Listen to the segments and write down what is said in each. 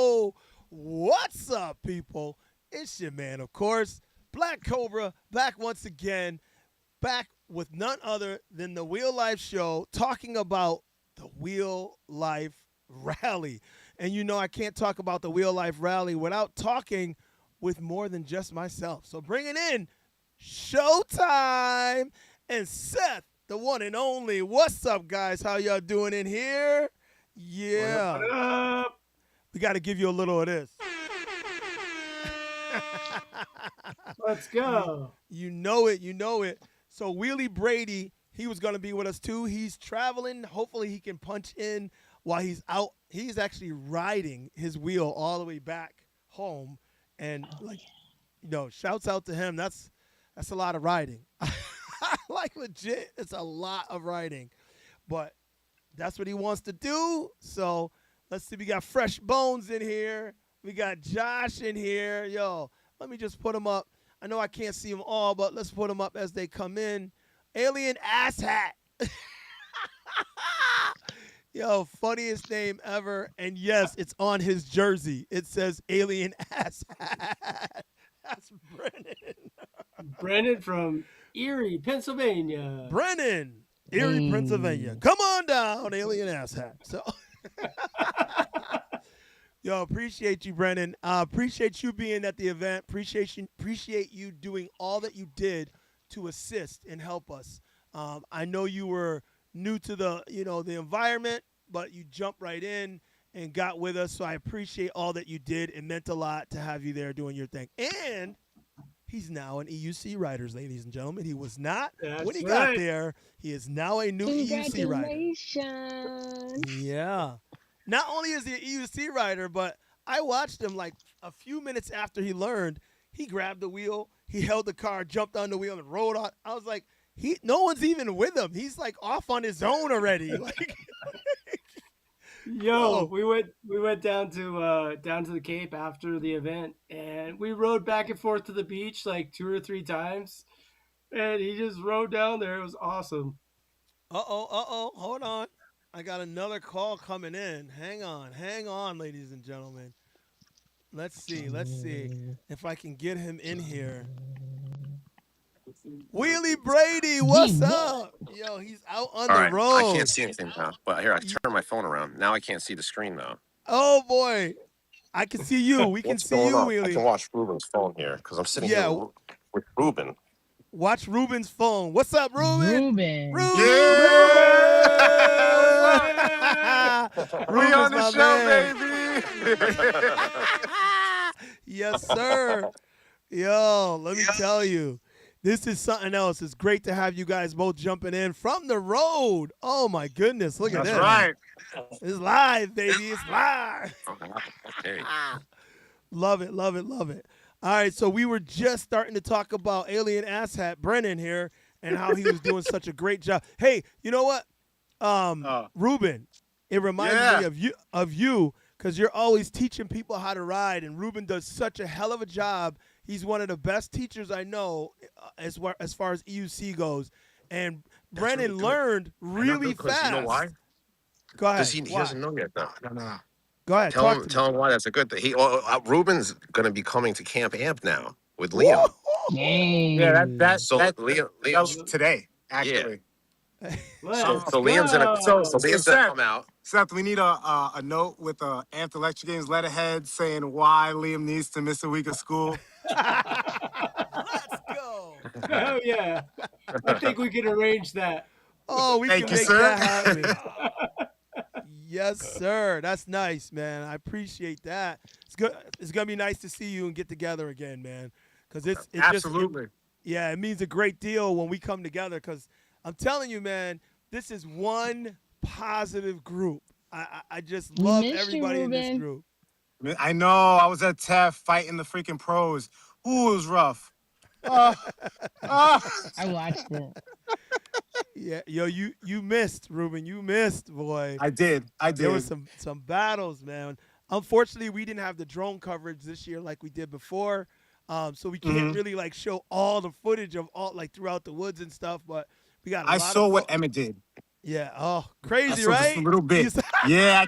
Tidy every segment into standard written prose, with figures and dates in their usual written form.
Yo, what's up, people? It's your man, of course, Black Cobra, back once again, back with none other than the Wheel Life Show, talking about the Wheel Life Rally. And you know, I can't talk about the Wheel Life Rally without talking with more than just myself. So bringing in Showtime and Seth, the one and only. What's up, guys? How y'all doing in here? Yeah. What up? We got to give you a little of this. Let's go. You know it. You know it. So Wheelie Brady, he was going to be with us too. He's traveling. Hopefully he can punch in while he's out. He's actually riding his wheel all the way back home. And shouts out to him. That's a lot of riding. Like legit, it's a lot of riding. But that's what he wants to do. So let's see. We got Fresh Bones in here. We got Josh in here. Yo, let me just put them up. I know I can't see them all, but let's put them up as they come in. Alien Asshat. Yo, funniest name ever. And yes, it's on his jersey. It says Alien Asshat. That's Brennan. Brennan from Erie, Pennsylvania. Brennan, Erie, Pennsylvania. Come on down, Alien Asshat. So, yo, appreciate you, Brennan. Appreciate you being at the event. Appreciate you doing all that you did to assist and help us. I know you were new to the environment, but you jumped right in and got with us. So I appreciate all that you did. It meant a lot to have you there doing your thing. And he's now an EUC rider, ladies and gentlemen. He was not when he got there. He is now a new EUC rider. Yeah. Not only is he an EUC rider, but I watched him like a few minutes after he learned. He grabbed the wheel, he held the car, jumped on the wheel, and rode on. I was like, no one's even with him. He's like off on his own already. Like, Yo, we went down to the Cape after the event, and we rode back and forth to the beach like 2 or 3 times, and he just rode down there. It was awesome. Hold on. I got another call coming in. Hang on, ladies and gentlemen. Let's see if I can get him in here. Wheelie Brady, what's up? Yo, he's out on the road. I can't see anything now. But here, I can turn my phone around. Now I can't see the screen, though. Oh, boy. I can see you. We can see you, Wheelie. I can watch Ruben's phone here because I'm sitting here with Ruben. Watch Ruben's phone. What's up, Ruben? Ruben. Yeah! We on the show, baby! Yes, sir. Yo, let me tell you. This is something else. It's great to have you guys both jumping in from the road. Oh, my goodness. Look at this. That's right. It's live, baby. It's live. Okay. Love it. All right, so we were just starting to talk about Alien Asshat Brennan here and how he was doing such a great job. Hey, you know what? Ruben, it reminds me of you because you're always teaching people how to ride, and Ruben does such a hell of a job. He's one of the best teachers I know as far as EUC goes. And Brennan learned really fast. You know why? Go ahead. He doesn't know yet, though. No. Go ahead. Tell him why that's a good thing. Ruben's going to be coming to Camp Amp now with Liam. Yeah, Liam was today, actually. Yeah. So Liam's gonna come out. Seth, we need a note with Amped Electric Games letterhead saying why Liam needs to miss a week of school. Let's go. Oh yeah, I think we can arrange that. Oh, we Thank can you, make sir. that happen. Yes, sir. That's nice, man. I appreciate that. It's good. It's gonna be nice to see you and get together again, man. Because it Absolutely. it means a great deal when we come together. Because I'm telling you, man, this is one positive group. I just love everybody in this group. I know. I was at TEF fighting the freaking pros. Ooh, it was rough. I watched it. Yeah, yo, you missed, Ruben. You missed, boy. I did. There was some battles, man. Unfortunately, we didn't have the drone coverage this year like we did before, so we can't really like show all the footage of all like throughout the woods and stuff. But we got. I saw what Emmett did. Yeah. Oh, crazy, I saw right? just a little bit. Yeah.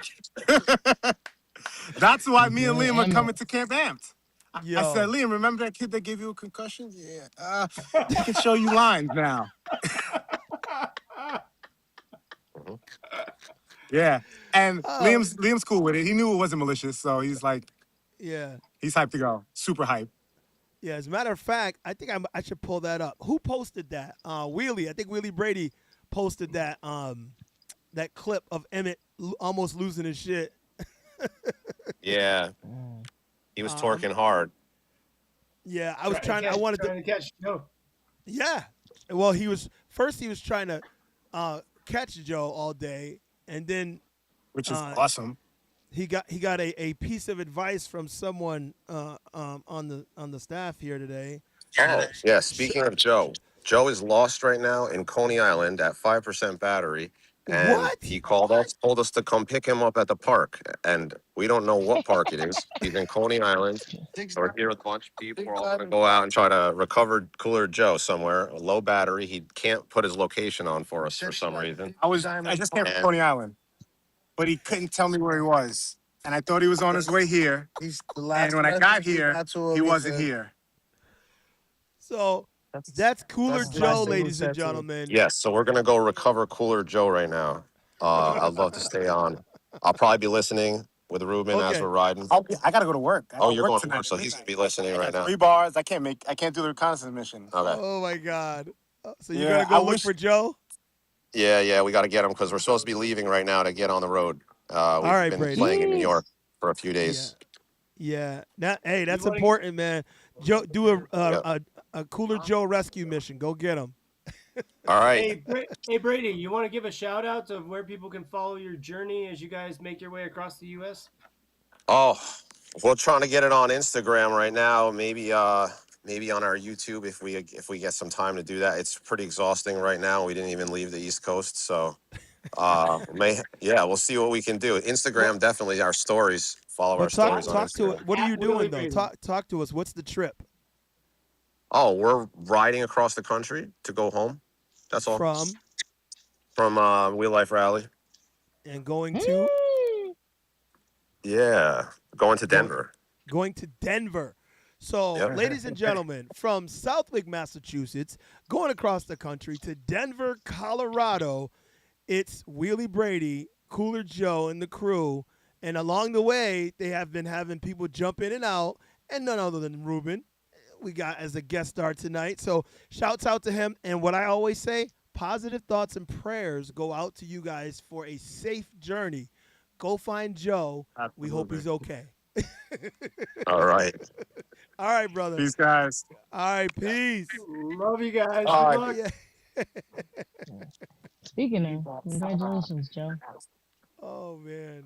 That's why me and Boy, Liam are Emmett. coming to Camp Amped. I said, Yo. Liam, remember that kid that gave you a concussion? Yeah. He can show you lines now. Mhm. Yeah. And Oh, Liam's cool with it. He knew it wasn't malicious, so he's like, yeah. he's hyped to go. Super hyped. Yeah, as a matter of fact, I think I should pull that up. Who posted that? Wheelie. I think Wheelie Brady posted that that clip of Emmett almost losing his shit. Yeah, Mm. he was Um, torquing hard. yeah, I was trying. I wanted to. trying to catch Joe. Yeah. Well, he was trying to catch Joe all day, and then Which is uh, awesome. he got a piece of advice from someone on the staff here today. Yeah, speaking of Joe, Joe is lost right now in Coney Island at 5% battery. And What? he called us, told us to come pick him up at the park. And we don't know what park it is. He's in Coney Island. So we're here with a bunch of people. We're all going to go out and try to recover Cooler Joe somewhere. A low battery. He can't put his location on for us for some reason. I just came from Coney Island, but he couldn't tell me where he was. And I thought he was on his way here. And when I got here, he wasn't here. So that's Cooler that's the Joe, last thing he ladies said and to me. gentlemen. Yes, so we're going to go recover Cooler Joe right now. I'd love to stay on. I'll probably be listening with Ruben as Okay. we're riding. I gotta go to work. Oh, you're going to work, so he's going to be listening right now. 3 bars. I can't do the reconnaissance mission. Okay. Oh my God. So you're Yeah, gonna go I look wish- for Joe? Yeah, we got to get him because we're supposed to be leaving right now to get on the road. We've right, been Brady. playing in New York for a few days. Yeah. Hey, that's wanna- important, man. Joe, do Yeah. a Cooler Joe rescue mission. Go get him. All right. Hey, Brady, you want to give a shout out of where people can follow your journey as you guys make your way across the U.S.? Oh, we're trying to get it on Instagram right now. Maybe on our YouTube if we get some time to do that. It's pretty exhausting right now. We didn't even leave the East Coast, so we'll see what we can do. Instagram, definitely our stories. Follow our But talk stories on talk to Instagram. it. What are you At doing Willie though? Brady. Talk to us. What's the trip Oh, we're riding across the country to go home. That's all. from Wheel Life Rally. and going to? Mm. Yeah, going to Denver. Going to Denver. So, Yep. ladies and gentlemen, from Southwick, Massachusetts, going across the country to Denver, Colorado, it's Wheelie Brady, Cooler Joe, and the crew. And along the way, they have been having people jump in and out, and none other than Ruben, we got as a guest star tonight. So, shouts out to him. And what I always say, positive thoughts and prayers go out to you guys for a safe journey. Go find Joe. We hope he's okay. All right. All right, brother. Peace, guys. All right, peace. Love you guys. All Good right. luck. Yeah. Speaking of, congratulations, Joe. Oh man.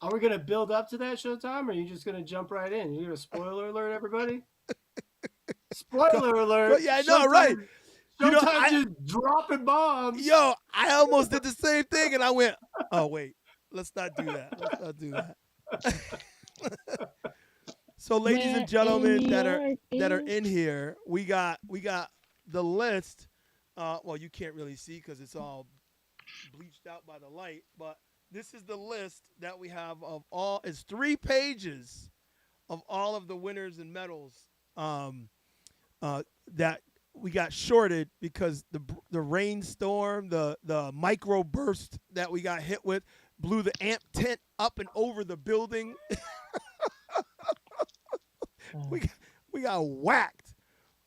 Are we gonna build up to that Showtime, or are you just gonna jump right in? You gonna spoiler alert everybody? Spoiler alert! Yeah, I know, right? You know, Showtime just dropping bombs. Yo, I almost did the same thing, and I went, "Oh wait, let's not do that. Let's not do that." So, ladies Where and gentlemen in that are New York in here, we got the list. Well, you can't really see because it's all bleached out by the light, but this is the list that we have of all. It's 3 pages of all of the winners and medals that we got shorted because the rainstorm, the micro burst that we got hit with blew the amp tent up and over the building. we got whacked.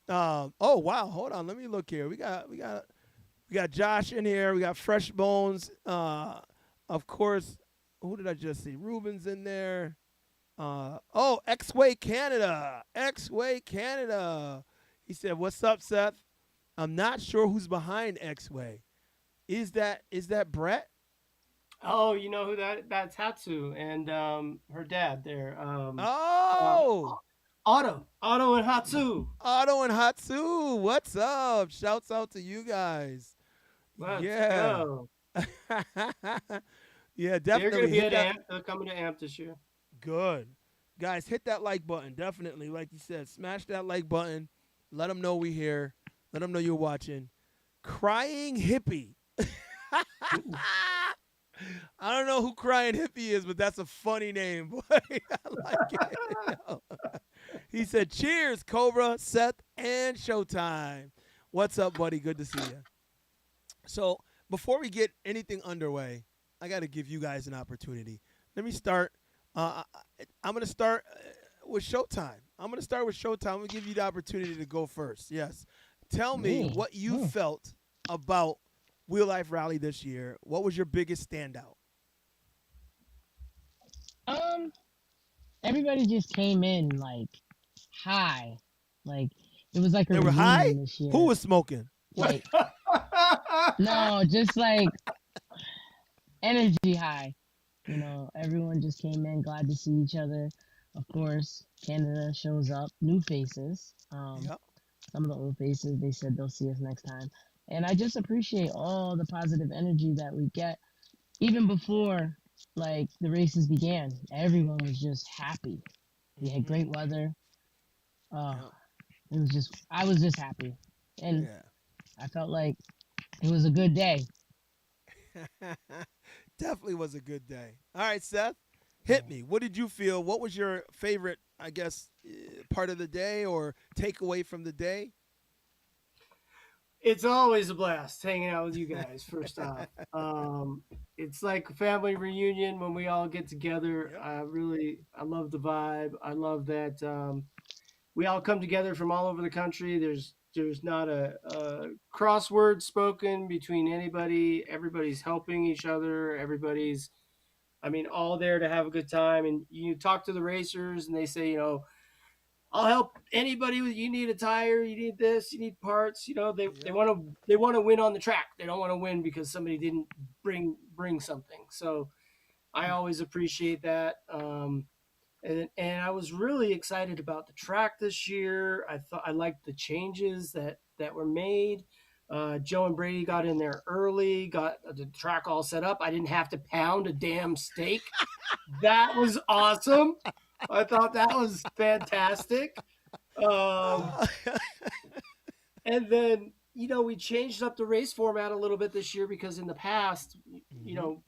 Oh wow, hold on, let me look here. We got Josh in here. We got Fresh Bones. Of course, who did I just see? Ruben's in there. X-Way Canada. X-Way Canada. He said, "What's up, Seth? I'm not sure who's behind X-Way. Is that Brett?" Oh, you know who that's Hatsu and her dad there. Otto and Hatsu. Otto and Hatsu. What's up? Shouts out to you guys. Let's Yeah. go. Yeah, They're definitely. gonna be hit at that- AMP. They're coming to AMP this year. Good. Guys, hit that like button. Definitely. Like you said, smash that like button. Let them know we here. Let them know you're watching. Crying Hippie. I don't know who Crying Hippie is, but that's a funny name, boy. I like it. He said, cheers, Cobra, Seth, and Showtime. What's up, buddy? Good to see you. So before we get anything underway, I got to give you guys an opportunity. Let me start. I'm going to start with Showtime. I'm going to start with Showtime. I'm going to give you the opportunity to go first. Yes. Tell me what you felt about Wheel Life Rally this year. What was your biggest standout? Everybody just came in like high, like it was like a They were reunion high? this year. Who was smoking? Like no, just like energy high. You know, everyone just came in, glad to see each other. Of course, Canada shows up, new faces. Yep. Some of the old faces, they said they'll see us next time. And I just appreciate all the positive energy that we get. Even before like the races began, everyone was just happy. We had great weather. It was just I was just happy. And Yeah. I felt like it was a good day. Definitely was a good day. All right, Seth, hit me. What did you feel? What was your favorite, I guess, part of the day or takeaway from the day? It's always a blast hanging out with you guys. First off, it's like a family reunion when we all get together. Yep. I love the vibe. I love that we all come together from all over the country. There's not a crossword spoken between anybody. Everybody's helping each other. Everybody's, I mean, all there to have a good time. And you talk to the racers, and they say, you know, I'll help anybody with, you need a tire, you need this, you need parts. You know, they Yep. want to win on the track. They don't want to win because somebody didn't bring something. So I always appreciate that. And I was really excited about the track this year. I liked the changes that were made. Joe and Brady got in there early, got the track all set up. I didn't have to pound a damn steak. That was awesome. I thought that was fantastic. And then, you know, we changed up the race format a little bit this year because in the past, you know,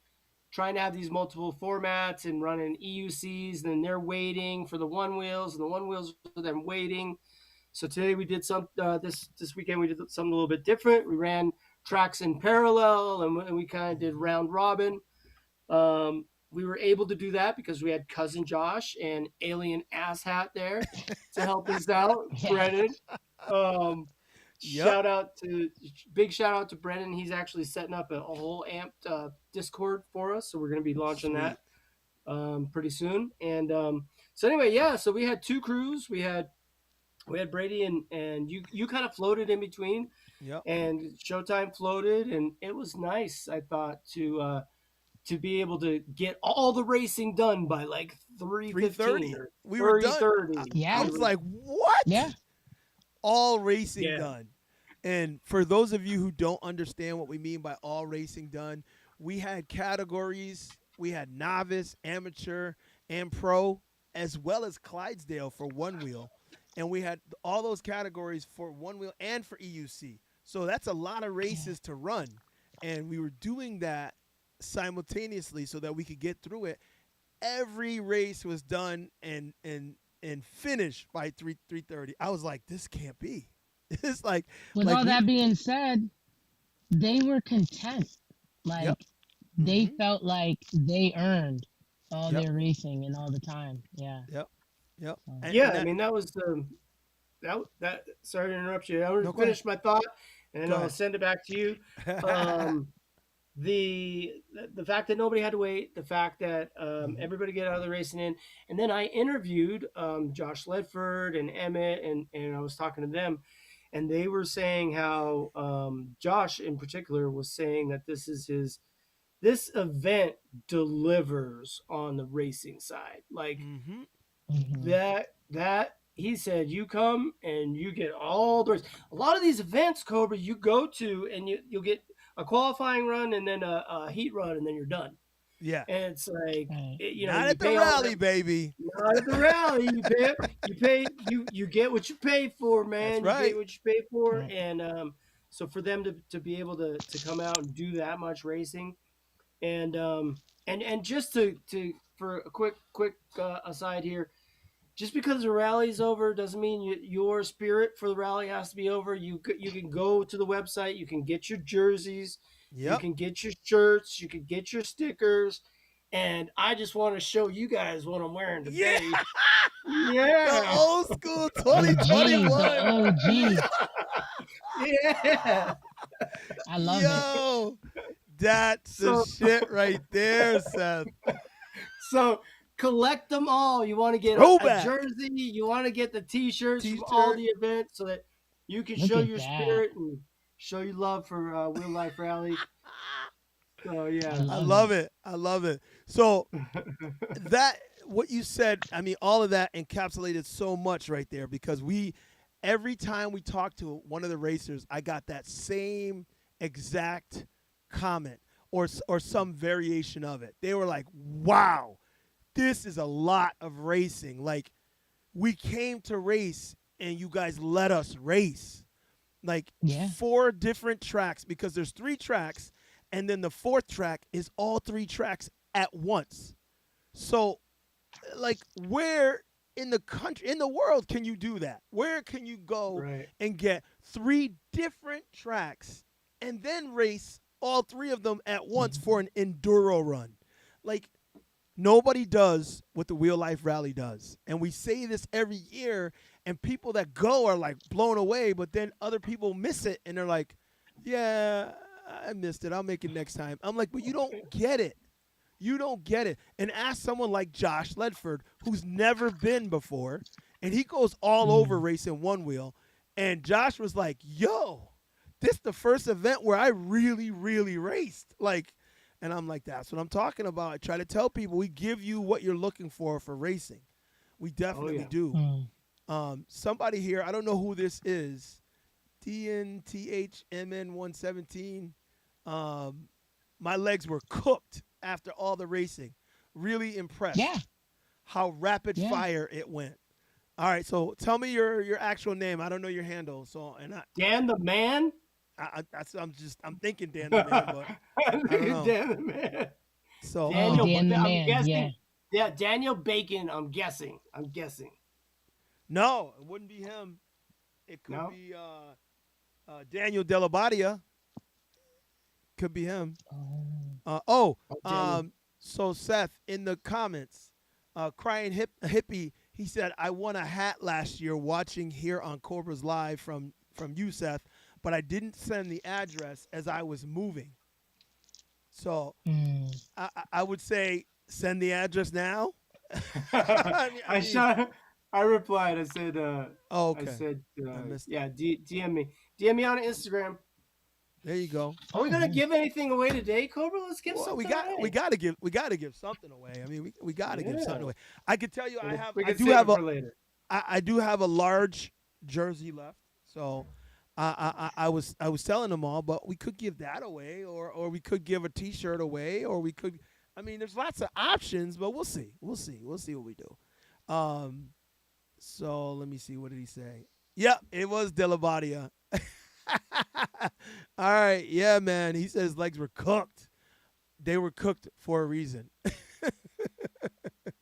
trying to have these multiple formats and running EUCs, and then they're waiting for the one wheels, and the one wheels for them waiting. So today we did this weekend we did something a little bit different. We ran tracks in parallel, and we kind of did round robin. We were able to do that because we had cousin Josh and alien asshat there to help us out, Brennan. Yep. Big shout out to Brennan. He's actually setting up a whole amped Discord for us, so we're going to be launching Sweet. that pretty soon. And so anyway, yeah. So we had two crews. We had Brady and you kind of floated in between, Yep. and Showtime floated, and it was nice. I thought to be able to get all the racing done by like 3:15 or We were done. 3:30. Yeah. I was like, what? Yeah. All racing Yeah. done. And for those of you who don't understand what we mean by all racing done, we had categories. We had novice, amateur, and pro, as well as Clydesdale for one wheel. And we had all those categories for one wheel and for EUC. So that's a lot of races to run. And we were doing that simultaneously so that we could get through it. Every race was done and finished by 3:30. I was like, this can't be. It's like With all that being said, they were content. Like Yep. they felt like they earned all Yep. their racing and all the time. Yeah. Yep. And Yeah, I that- mean that was that. Sorry to interrupt you. I want No, to go ahead. finish my thought, and then Go I'll ahead. send it back to you. The fact that nobody had to wait, the fact that everybody get out of the racing in, and then I interviewed Josh Ledford and Emmett, and I was talking to them, and they were saying how Josh in particular was saying that this event delivers on the racing side, like Mhm. that he said you come and you get all the race. A lot of these events, Cobra, you go to and you'll get a qualifying run and then a heat run and then you're done. Yeah. And it's like Right. you know, Not you at the pay all rally, that- baby. Not at the rally. You get what you pay for, man. That's right. You get what you pay for, Right. and so for them to be able to come out and do that much racing, And just to for a quick aside here, just because the rally's over doesn't mean your spirit for the rally has to be over. You can go to the website, you can get your jerseys, you Yep. can get your shirts, you can get your stickers, and I just want to show you guys what I'm wearing Yeah. today. The Yeah, old school OG, the 2021. OG. yeah. I love it. Yo, that's the So shit right there, Seth. so collect them all. You want to get a Throwback jersey, you want to get the t-shirts from all t-shirt. the events so that you can Look show at your that. spirit and show your love for Real Life Rally. So I yeah. I love love it. it. I love it. So that what you said, I mean, all of that encapsulated so much right there because every time we talked to one of the racers, I got that same exact comment or some variation of it. They were like, "Wow, this is a lot of racing. Like we came to race and you guys let us race." Like Yeah. 4 different tracks because there's 3 tracks and then the 4th track is all 3 tracks at once. So like where in the country in the world can you do that? Where can you go Right. and get 3 different tracks and then race all 3 of them at once for an enduro run? Like nobody does what the Wheel Life Rally does. And we say this every year, and people that go are like blown away, but then other people miss it and they're like, yeah, I missed it. I'll make it next time. I'm like, but you don't get it. You don't get it. And ask someone like Josh Ledford, who's never been before, and he goes all over racing one wheel. And Josh was like, yo, this the first event where I really, really raced. Like, and I'm like, that's what I'm talking about. I try to tell people we give you what you're looking for racing. We definitely yeah. do. Mm. Somebody here, I don't know who this is, DNTHMN117. My legs were cooked after all the racing. Really impressed Yeah. how rapid Yeah. fire it went. All right, so tell me your actual name. I don't know your handle, so Dan the Man. I'm thinking Dan the Man, but I don't know. Dan the Man. So Oh, Daniel, Dan the I'm Man. guessing. Yeah. Yeah, Daniel Bacon. I'm guessing. no, it wouldn't be him. It could No? be Daniel Delabadia. Could be him. Oh. Daniel. So Seth in the comments, crying hippie, he said, "I won a hat last year watching here on Cobra's Live from you, Seth, but I didn't send the address as I was moving." So Mm. I would say send the address now. I replied. I said. Oh, okay. I said. I missed it. Yeah. DM me. DM me on Instagram. There you go. Are we gonna give anything away today, Cobra? Let's give Well, something away. we got to give something away. I mean, we got to give something Yeah. away. I can tell you, We I can do save have it a for later. I do have a large jersey left, so I was selling them all, but we could give that away, or we could give a T-shirt away, or we could. I mean, there's lots of options, but we'll see what we do. So let me see. What did he say? Yep, it was Delabadia. All right, yeah, man. He said his legs were cooked. They were cooked for a reason.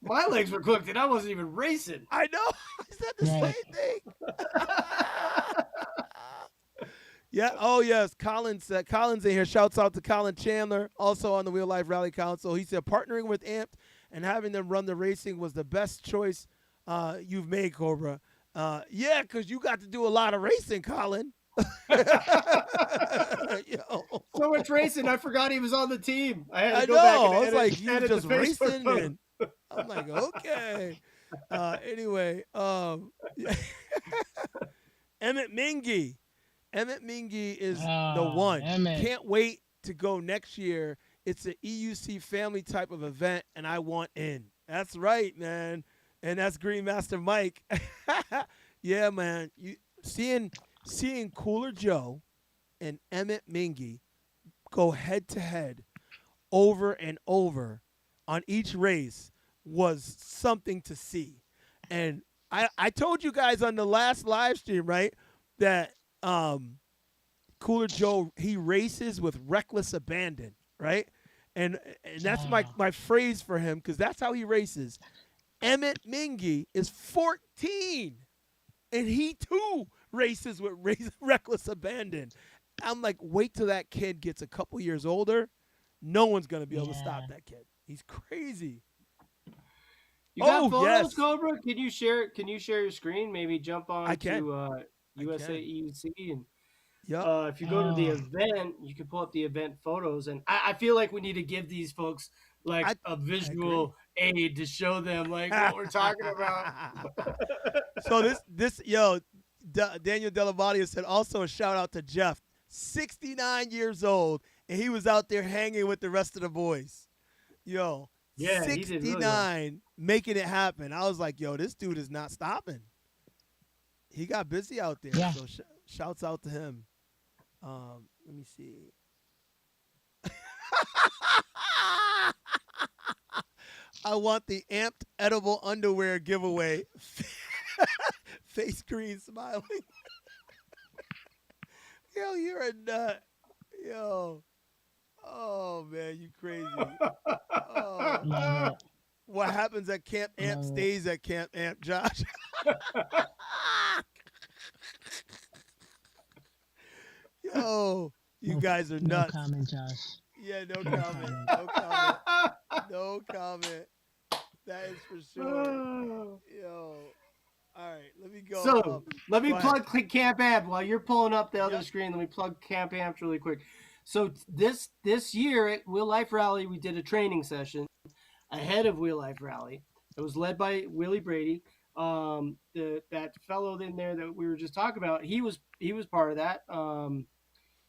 My legs were cooked, and I wasn't even racing. I know. I said the Right. same thing. Yeah. Oh, yes. Collins in here. Shouts out to Colin Chandler, also on the Wheel Life Rally Council. He said partnering with Amped and having them run the racing was the best choice you've made, Cobra. Yeah, because you got to do a lot of racing, Colin. Yo. So much racing, I forgot he was on the team. I had to I go know. back and I was edit, like, you edit just the Facebook racing, post. and I'm like, okay. Anyway, Emmett Mingy. Emmett Mingy is the one. Emmett. Can't wait to go next year. It's an EUC family type of event, and I want in. That's right, man. And that's Green Master Mike. Yeah, man. You seeing Cooler Joe and Emmett Mingy go head to head over and over on each race was something to see. And I told you guys on the last live stream, right, that Cooler Joe, he races with reckless abandon, right? and that's my phrase for him because that's how he races. Emmett Mingy is 14, and he too races with reckless abandon. I'm like, wait till that kid gets a couple years older. No one's gonna be able to stop that kid. He's crazy. You got photos, Cobra? Can you share? Can you share your screen? Maybe jump on to USA EUC and. Yep. If you go to the event, you can pull up the event photos, and I feel like we need to give these folks like a visual aid to show them like what we're talking about. So Daniel Delavadia said also a shout out to Jeff, 69 years old, and he was out there hanging with the rest of the boys. Yo, yeah, 69, he did really well. making it happen. I was like, yo, this dude is not stopping. He got busy out there. Yeah. So shouts out to him. Let me see. I want the amped edible underwear giveaway. Face green smiling. Yo, you're a nut. Yo. Oh, man, you crazy. Oh. What happens at Camp Amp stays at Camp Amp, Josh. Yo, you guys are nuts. No comment, Josh. Yeah, no comment. No comment. No comment. That is for sure. Yo. All right, let me go. So let me plug Camp Amp while you're pulling up the other screen. Let me plug Camp Amp really quick. So this year at Wheel Life Rally, we did a training session ahead of Wheel Life Rally. It was led by Willie Brady. That fellow in there that we were just talking about, he was part of that.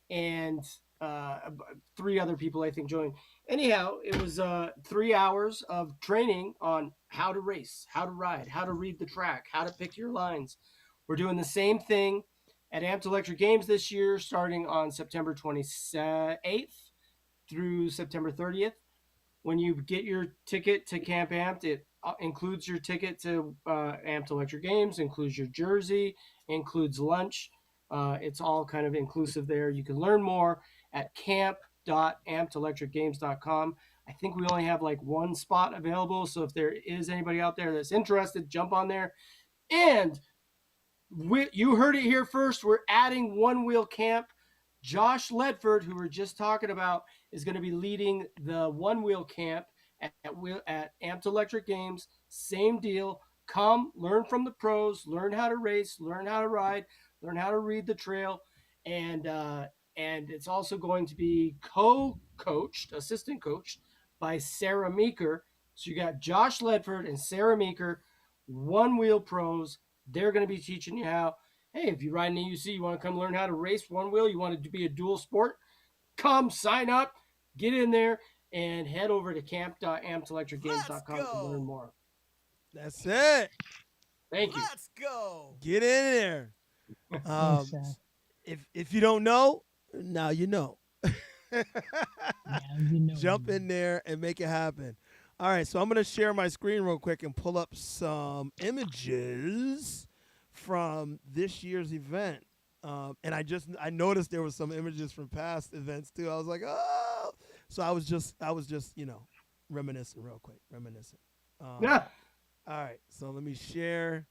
And 3 other people I think joined. Anyhow, it was 3 hours of training on how to race, how to ride, how to read the track, how to pick your lines. We're doing the same thing at Amped Electric Games this year, starting on September 28th through September 30th. When you get your ticket to Camp Amped, it includes your ticket to Amped Electric Games, includes your jersey, includes lunch. It's all kind of inclusive there. You can learn more at camp.ampedelectricgames.com. I think we only have like 1 spot available. So if there is anybody out there that's interested, jump on there. And you heard it here first. We're adding One Wheel Camp. Josh Ledford, who we're just talking about, is going to be leading the One Wheel Camp at Amped Electric Games. Same deal. Come, learn from the pros, learn how to race, learn how to ride, learn how to read the trail, and it's also going to be co-coached, assistant coached by Sarah Meeker. So you got Josh Ledford and Sarah Meeker, One Wheel pros. They're going to be teaching you how. Hey, if you ride an EUC, you want to come learn how to race one wheel, you want to be a dual sport, come sign up, get in there, and head over to camp.ampedelectricgames.com to learn more. That's it. Thank you. Let's go. Get in there. If you don't know, now you know. Jump in there and make it happen. All right, so I'm going to share my screen real quick and pull up some images from this year's event. And I noticed there was some images from past events too. I was like, oh. So I was just, reminiscing real quick. Yeah. All right, so let me share.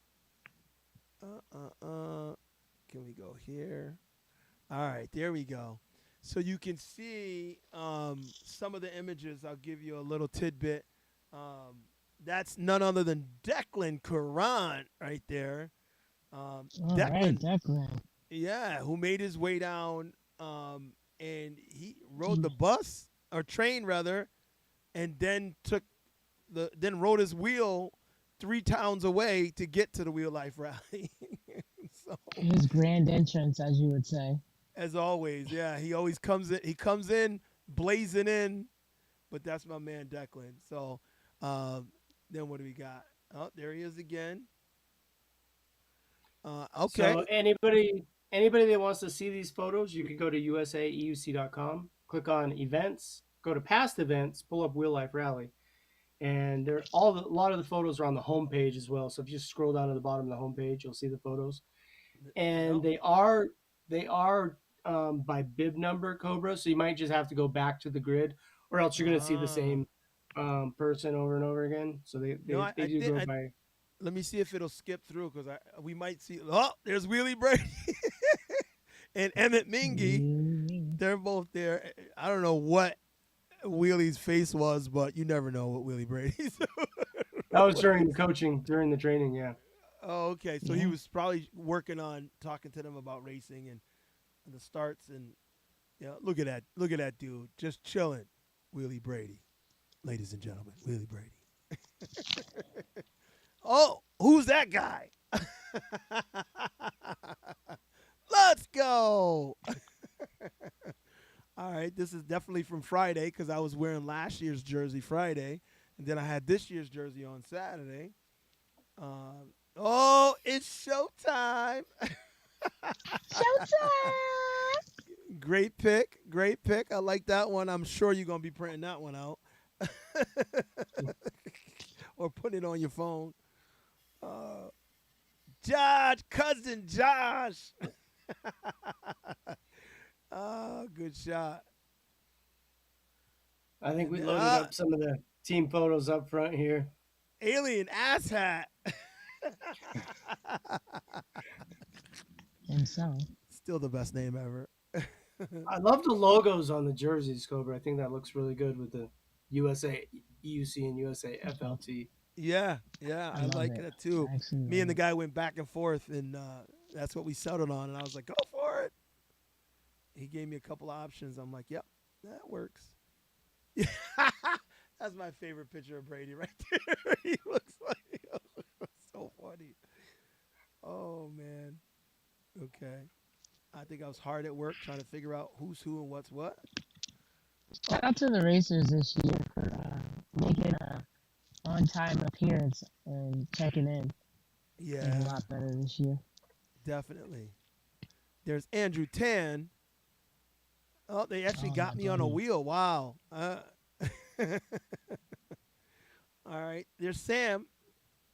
Can we go here? All right, there we go. So you can see some of the images. I'll give you a little tidbit. That's none other than Declan Curran right there. Declan. Yeah, who made his way down and he rode the bus or train rather, and then rode his wheel 3 towns away to get to the Wheel Life Rally. So, his grand entrance, as you would say. As always, yeah. He always comes in. He comes in blazing in, but that's my man Declan. So then what do we got? Oh, there he is again. Okay. So anybody that wants to see these photos, you can go to usaeuc.com, click on events, go to past events, pull up Wheel Life Rally. And a lot of the photos are on the homepage as well. So if you scroll down to the bottom of the homepage, you'll see the photos. And they are by bib number, Cobra. So you might just have to go back to the grid, or else you're going to see the same person over and over again. So they No, they do go by. let me see if it'll skip through because we might see. Oh, there's Wheelie Brady and Emmett Mingy. They're both there. I don't know what Wheelie's face was, but you never know what Wheelie Brady's. That was during the coaching, during the training. Yeah. Oh, okay. So he was probably working on talking to them about racing and the starts and look at that dude just chilling, Wheelie Brady, ladies and gentlemen, Wheelie Brady. Oh, who's that guy? Let's go. All right, this is definitely from Friday because I was wearing last year's jersey Friday, and then I had this year's jersey on Saturday. Oh, it's showtime. Showtime! Great pick. Great pick. I like that one. I'm sure you're going to be printing that one out or putting it on your phone. Josh, cousin Josh. Oh, good shot. I think we loaded up some of the team photos up front here. Alien ass hat. And so. Still the best name ever. I love the logos on the jerseys, Cobra. I think that looks really good with the USA EUC and USA FLT. Yeah, I like that too. Me and the guy went back and forth, and that's what we settled on. And I was like, go for it. He gave me a couple of options. I'm like, yep, that works. Yeah, that's my favorite picture of Brady right there. He looks like so funny. Oh, man. Okay. I think I was hard at work trying to figure out who's who and what's what. Shout out to the racers this year for making a on-time appearance and checking in. Yeah. A lot better this year. Definitely. There's Andrew Tan. Oh, they actually got me on a wheel. Wow. All right. There's Sam.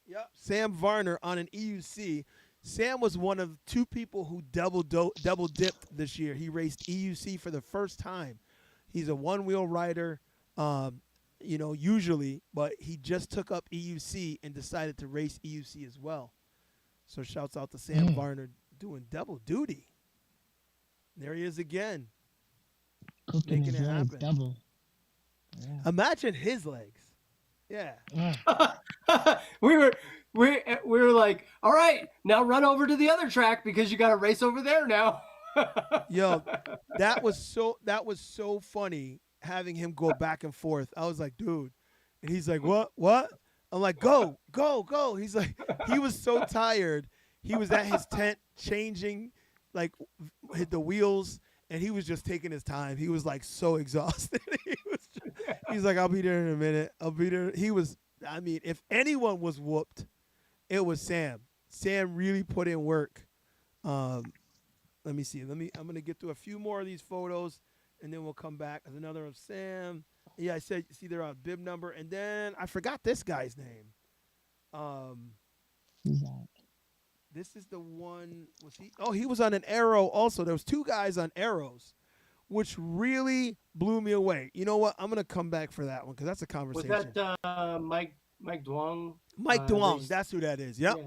Yep. Sam Varner on an EUC. Sam was one of two people who double dipped this year. He raced EUC for the first time. He's a one-wheel rider, usually, but he just took up EUC and decided to race EUC as well. So shouts out to Sam Varner doing double duty. There he is again. Cooking his legs double. Yeah. Imagine his legs. Yeah. we were like, all right, now run over to the other track because you got to race over there now. Yo, that was so funny having him go back and forth. I was like, dude, and he's like, what? I'm like, go. He's like, he was so tired. He was at his tent changing, like, hit the wheels. And he was just taking his time. He was like so exhausted. He's like, I'll be there in a minute. I'll be there. If anyone was whooped, it was Sam. Sam really put in work. Let me see. I'm going to get through a few more of these photos, and then we'll come back. There's another of Sam. Yeah, I said, see, they're on bib number. And then I forgot this guy's name. This is the one. Was he? Oh, he was on an Arrow also. There was two guys on Arrows, which really blew me away. You know what? I'm gonna come back for that one because that's a conversation. Was that Mike Duong? Mike Duong. That's who that is. Yep.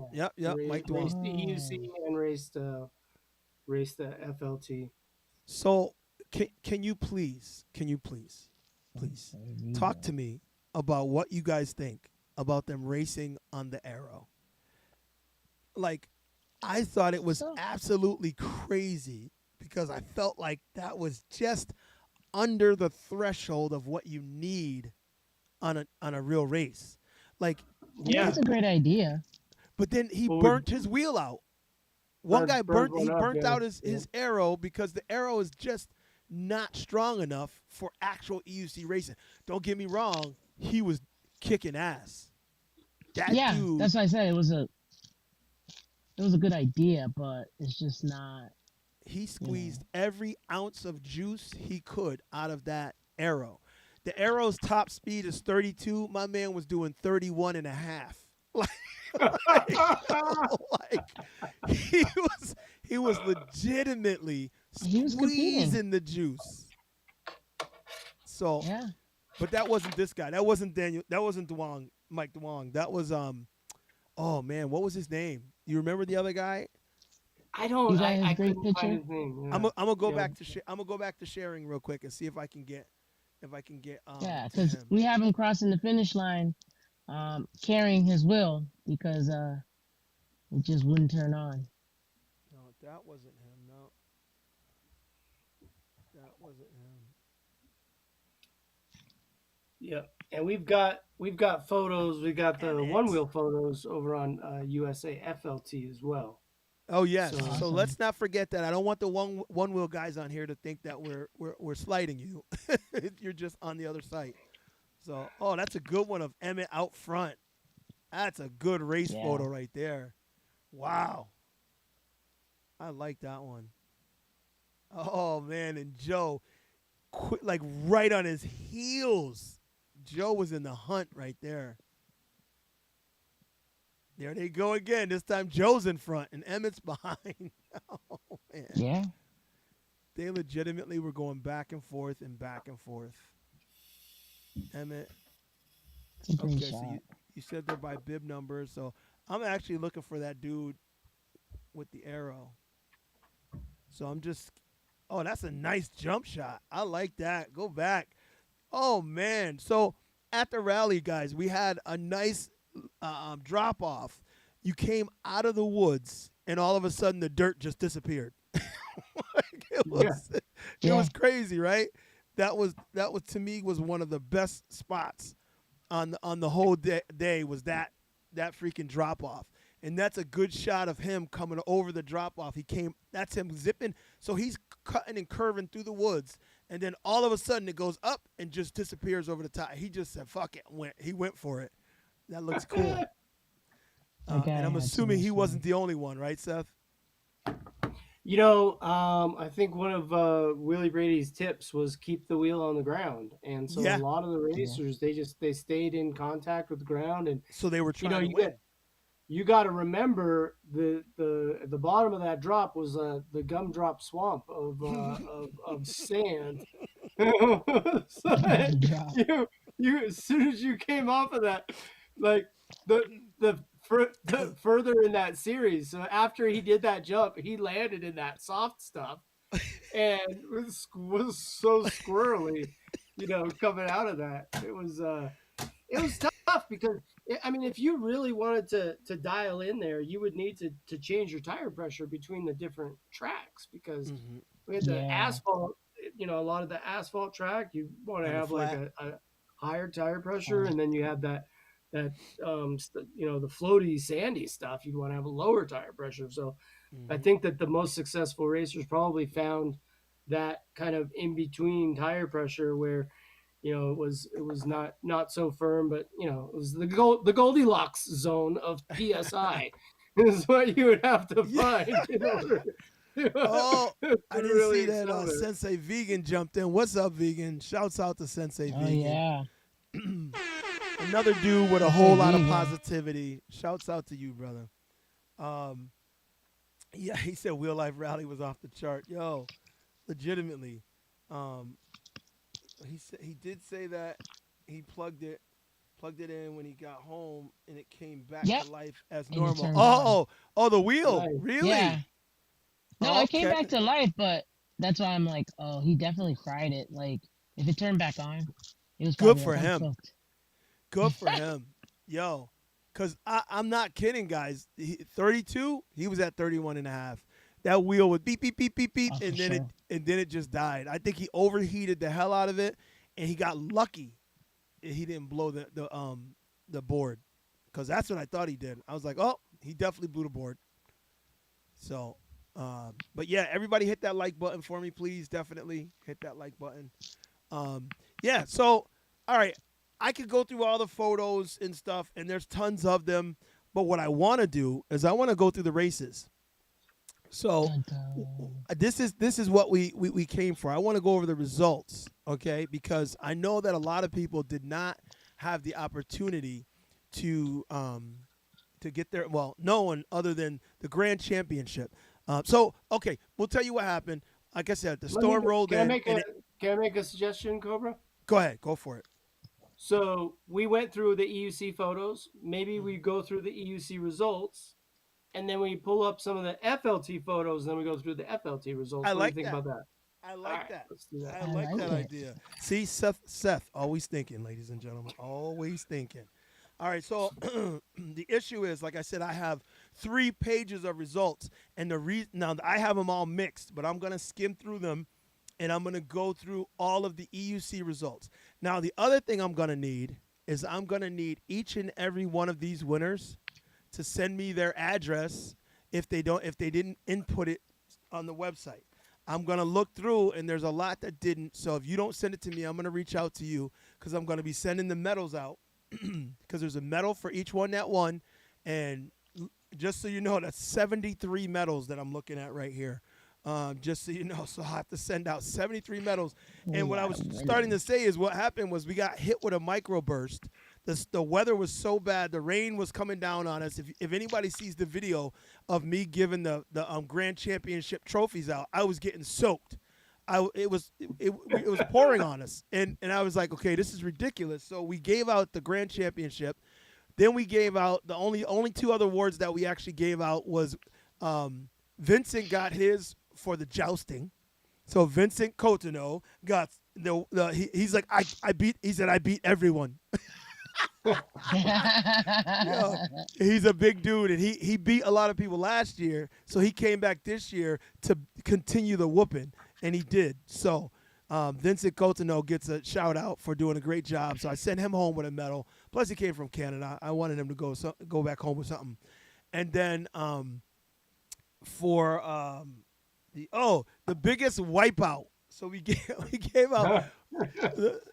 Mike Duong. Raced the EUC and raced the FLT. So can you please talk to me about what you guys think about them racing on the Arrow? Like, I thought it was absolutely crazy because I felt like that was just under the threshold of what you need on a real race. Like, yeah, that's a great idea. But then he burnt his wheel out. One guy burnt out his Arrow because the Arrow is just not strong enough for actual EUC racing. Don't get me wrong, he was kicking ass. Dude, that's why I said it was a good idea, but it's just not. He squeezed every ounce of juice he could out of that Arrow. The Arrow's top speed is 32. My man was doing 31 and a half. Like he was legitimately squeezing the juice. So But that wasn't this guy. That wasn't Daniel. That wasn't Duong, Mike Duong. That was oh man, what was his name? You remember the other guy? I don't. You got his I great couldn't find picture? his name. Yeah. I'm gonna go Yeah. back to I'm gonna go back to sharing real quick and see if I can get Yeah, to because him. we have him crossing the finish line, carrying his will because it just wouldn't turn on. No, that wasn't him. No, that wasn't him. Yeah, and we've got photos. We got the Damn it. one wheel photos over on USA FLT as well. Oh yes. So- So Awesome. let's not forget that. I don't want the one wheel guys on here to think that we're slighting you. You're just on the other site. So that's a good one of Emmett out front. That's a good race Yeah. photo right there. Wow. I like that one. Oh man, and Joe, like right on his heels. Joe was in the hunt right there. There they go again. This time Joe's in front and Emmett's behind. Oh man. Yeah. They legitimately were going back and forth and back and forth. Emmett. It's a great Okay, shot. so you said they're by bib numbers, so I'm actually looking for that dude with the arrow. So I'm just, oh, that's a nice jump shot. I like that. Go back. Oh man. So at the rally, guys, we had a nice drop off. You came out of the woods, and all of a sudden the dirt just disappeared. it was, it Yeah. was crazy, right? That was to me was one of the best spots on the whole day was that freaking drop off. And that's a good shot of him coming over the drop off. That's him zipping. So he's cutting and curving through the woods. And then all of a sudden it goes up and just disappears over the top. He just said, fuck it. He went for it. That looks cool. That guy And I'm had so assuming much he fun. wasn't the only one, right, Seth? You know, I think one of Willie Brady's tips was keep the wheel on the ground, and so Yeah. a lot of the racers they stayed in contact with the ground, and So they were you trying know to you win. got to remember the bottom of that drop was the gumdrop swamp of sand. So you as soon as you came off of that, like the further in that series. So after he did that jump, he landed in that soft stuff, and was so squirrely, coming out of that. It was tough because I mean, if you really wanted to dial in there, you would need to change your tire pressure between the different tracks because Mhm. we had the Yeah. asphalt. A lot of the asphalt track, you want to Kinda have like flat. a higher tire pressure, Oh. and then you have that the floaty sandy stuff. You'd want to have a lower tire pressure. So I Mhm. think that the most successful racers probably found that kind of in between tire pressure where it was not so firm, but it was the Goldilocks zone of PSI is what you would have to Yeah. find in order Oh, to I didn't really see that excel there. Sensei Vegan jumped in. What's up, Vegan? Shouts out to Sensei Oh Vegan. yeah. Another dude with a Sensei whole lot of Vegan. positivity. Shouts out to you, brother. Yeah, he said Wheel Life Rally was off the chart. Yo, legitimately. He did say that he plugged it in when he got home and it came back Yep. to life as And it normal. turned Oh, the wheel. Nice. Really? Yeah. No, it came Okay. back to life, but that's why I'm like, oh, he definitely fried it. Like, if it turned back on, it was Good probably for like, I'm him. cooked. Good for him. Yo, because I'm not kidding, guys. 32, he was at 31 and a half. That wheel would beep, beep, beep, beep, beep, Oh, and for then sure. it just died. I think he overheated the hell out of it, and he got lucky. He didn't blow the board, because that's what I thought he did. I was like, oh, he definitely blew the board. So, but yeah, everybody hit that like button for me, please. Definitely hit that like button. Yeah, so, all right. I could go through all the photos and stuff, and there's tons of them. But what I want to do is I want to go through the races. So Dun, dun. this is what we came for. I want to go over the results, okay? Because I know that a lot of people did not have the opportunity to get there. Well, no one other than the Grand Championship. So okay, we'll tell you what happened. Like I said, the storm rolled Can in. I make a suggestion, Cobra? Go ahead, go for it. So we went through the EUC photos. Maybe we go through the EUC results, and then we pull up some of the FLT photos, and then we go through the FLT results. I What do you like think that. about that? I All like right, that. let's do that. I I like like that it. idea. See, Seth, always thinking, ladies and gentlemen, always thinking. All right, so the issue is, like I said, I have 3 pages of results, and the reason now I have them all mixed, but I'm gonna skim through them, and I'm gonna go through all of the EUC results. Now, the other thing I'm gonna need is I'm gonna need each and every one of these winners to send me their address if they didn't input it on the website. I'm gonna look through, and there's a lot that didn't. So if you don't send it to me, I'm gonna reach out to you because I'm gonna be sending the medals out because there's a medal for each one that won, and just so you know, that's 73 medals that I'm looking at right here. Just so you know, so I have to send out 73 medals. And what I was starting to say is what happened was we got hit with a microburst. The weather was so bad, the rain was coming down on us. If anybody sees the video of me giving the grand championship trophies out, I was getting soaked. It was pouring on us, and I was like, okay, this is ridiculous. So we gave out the grand championship. Then we gave out the only 2 other awards that we actually gave out was Vincent got his for the jousting. So Vincent Cotonou got he's like I beat everyone. Yo, he's a big dude, and he beat a lot of people last year, so he came back this year to continue the whooping, and he did. So Vincent Cotonou gets a shout out for doing a great job. So I sent him home with a medal. Plus, he came from Canada. I wanted him to go back home with something. And then for the biggest wipeout. So we gave out.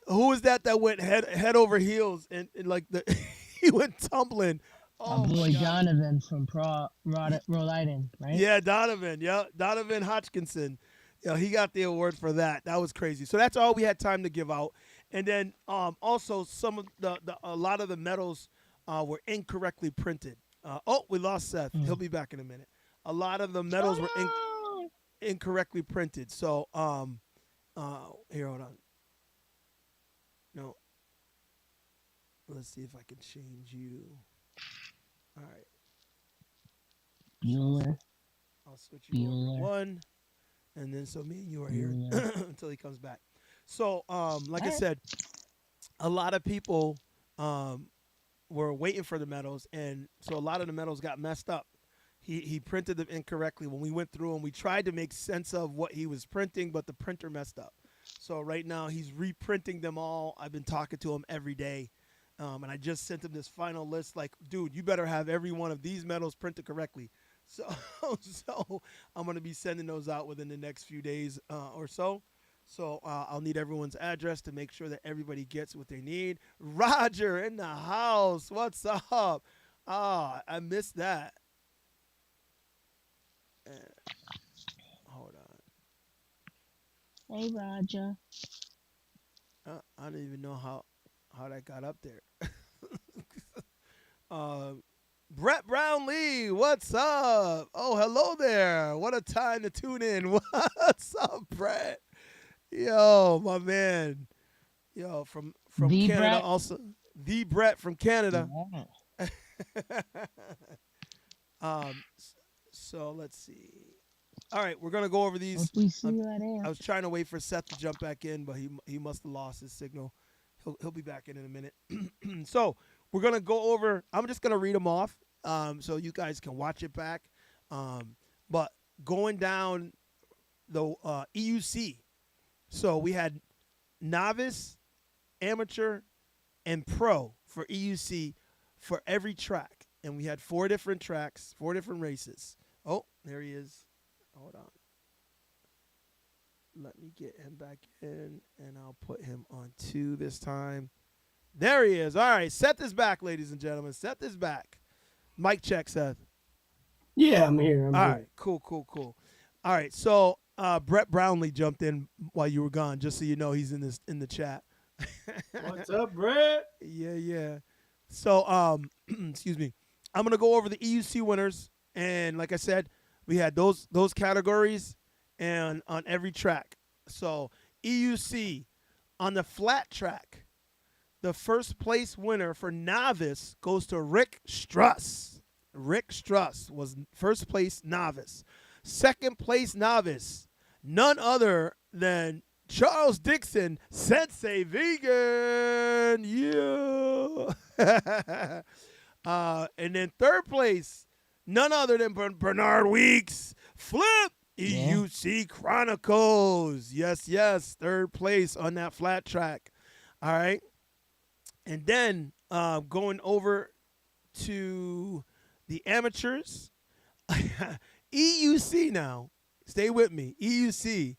Who was that went head over heels and like he went tumbling? Our Oh boy my God. Donovan from Rhode Island, right? Yeah, Donovan. Yeah, Donovan Hodgkinson. Yeah, he got the award for that. That was crazy. So that's all we had time to give out. And then also some of a lot of the medals were incorrectly printed. We lost Seth. He'll be back in a minute. A lot of the medals were incorrectly printed. So here, hold on. No. Let's see if I can change you. All right. Bueller. I'll switch you over Bueller. to 1. And then so me and you are here Bueller. until he comes back. So like I Alright. said, a lot of people were waiting for the medals, and so a lot of the medals got messed up. He printed them incorrectly. When we went through and we tried to make sense of what he was printing, but the printer messed up. So right now he's reprinting them all. I've been talking to him every day. And I just sent him this final list like, dude, you better have every one of these medals printed correctly. So I'm going to be sending those out within the next few days or so. So I'll need everyone's address to make sure that everybody gets what they need. Roger in the house. What's up? I missed that. Hold on. Hey, Roger. I don't even know how that got up there. Brett Brownlee, what's up? Oh, hello there. What a time to tune in. What's up, Brett? Yo, my man. Yo, from The Canada Brett? also. The Brett from Canada. Yeah. So let's see. All right, we're gonna go over these. Hope we see you at air. I was trying to wait for Seth to jump back in, but he must have lost his signal. He'll be back in a minute. So we're gonna go over. I'm just gonna read them off, so you guys can watch it back. But going down the EUC, so we had novice, amateur, and pro for EUC for every track, and we had 4 different tracks, 4 different races. Oh, there he is. Hold on. Let me get him back in, and I'll put him on 2 this time. There he is. All right, Seth is back, ladies and gentlemen. Seth is back. Mic check, Seth. Yeah, I'm here. I'm All here. right, cool. All right, so Brett Brownlee jumped in while you were gone, just so you know he's in the chat. What's up, Brett? Yeah. So, excuse me. I'm gonna go over the EUC winners, and like I said, we had those categories, and on every track. So EUC on the flat track, the first place winner for novice goes to Rick Struss. Rick Struss was first place novice. Second place novice, none other than Charles Dixon, Sensei Vegan. Yeah. And then third place, none other than Bernard Weeks, Flip, EUC Chronicles. Yes, yes, third place on that flat track. All right. And then going over to the amateurs, EUC now. Stay with me. EUC.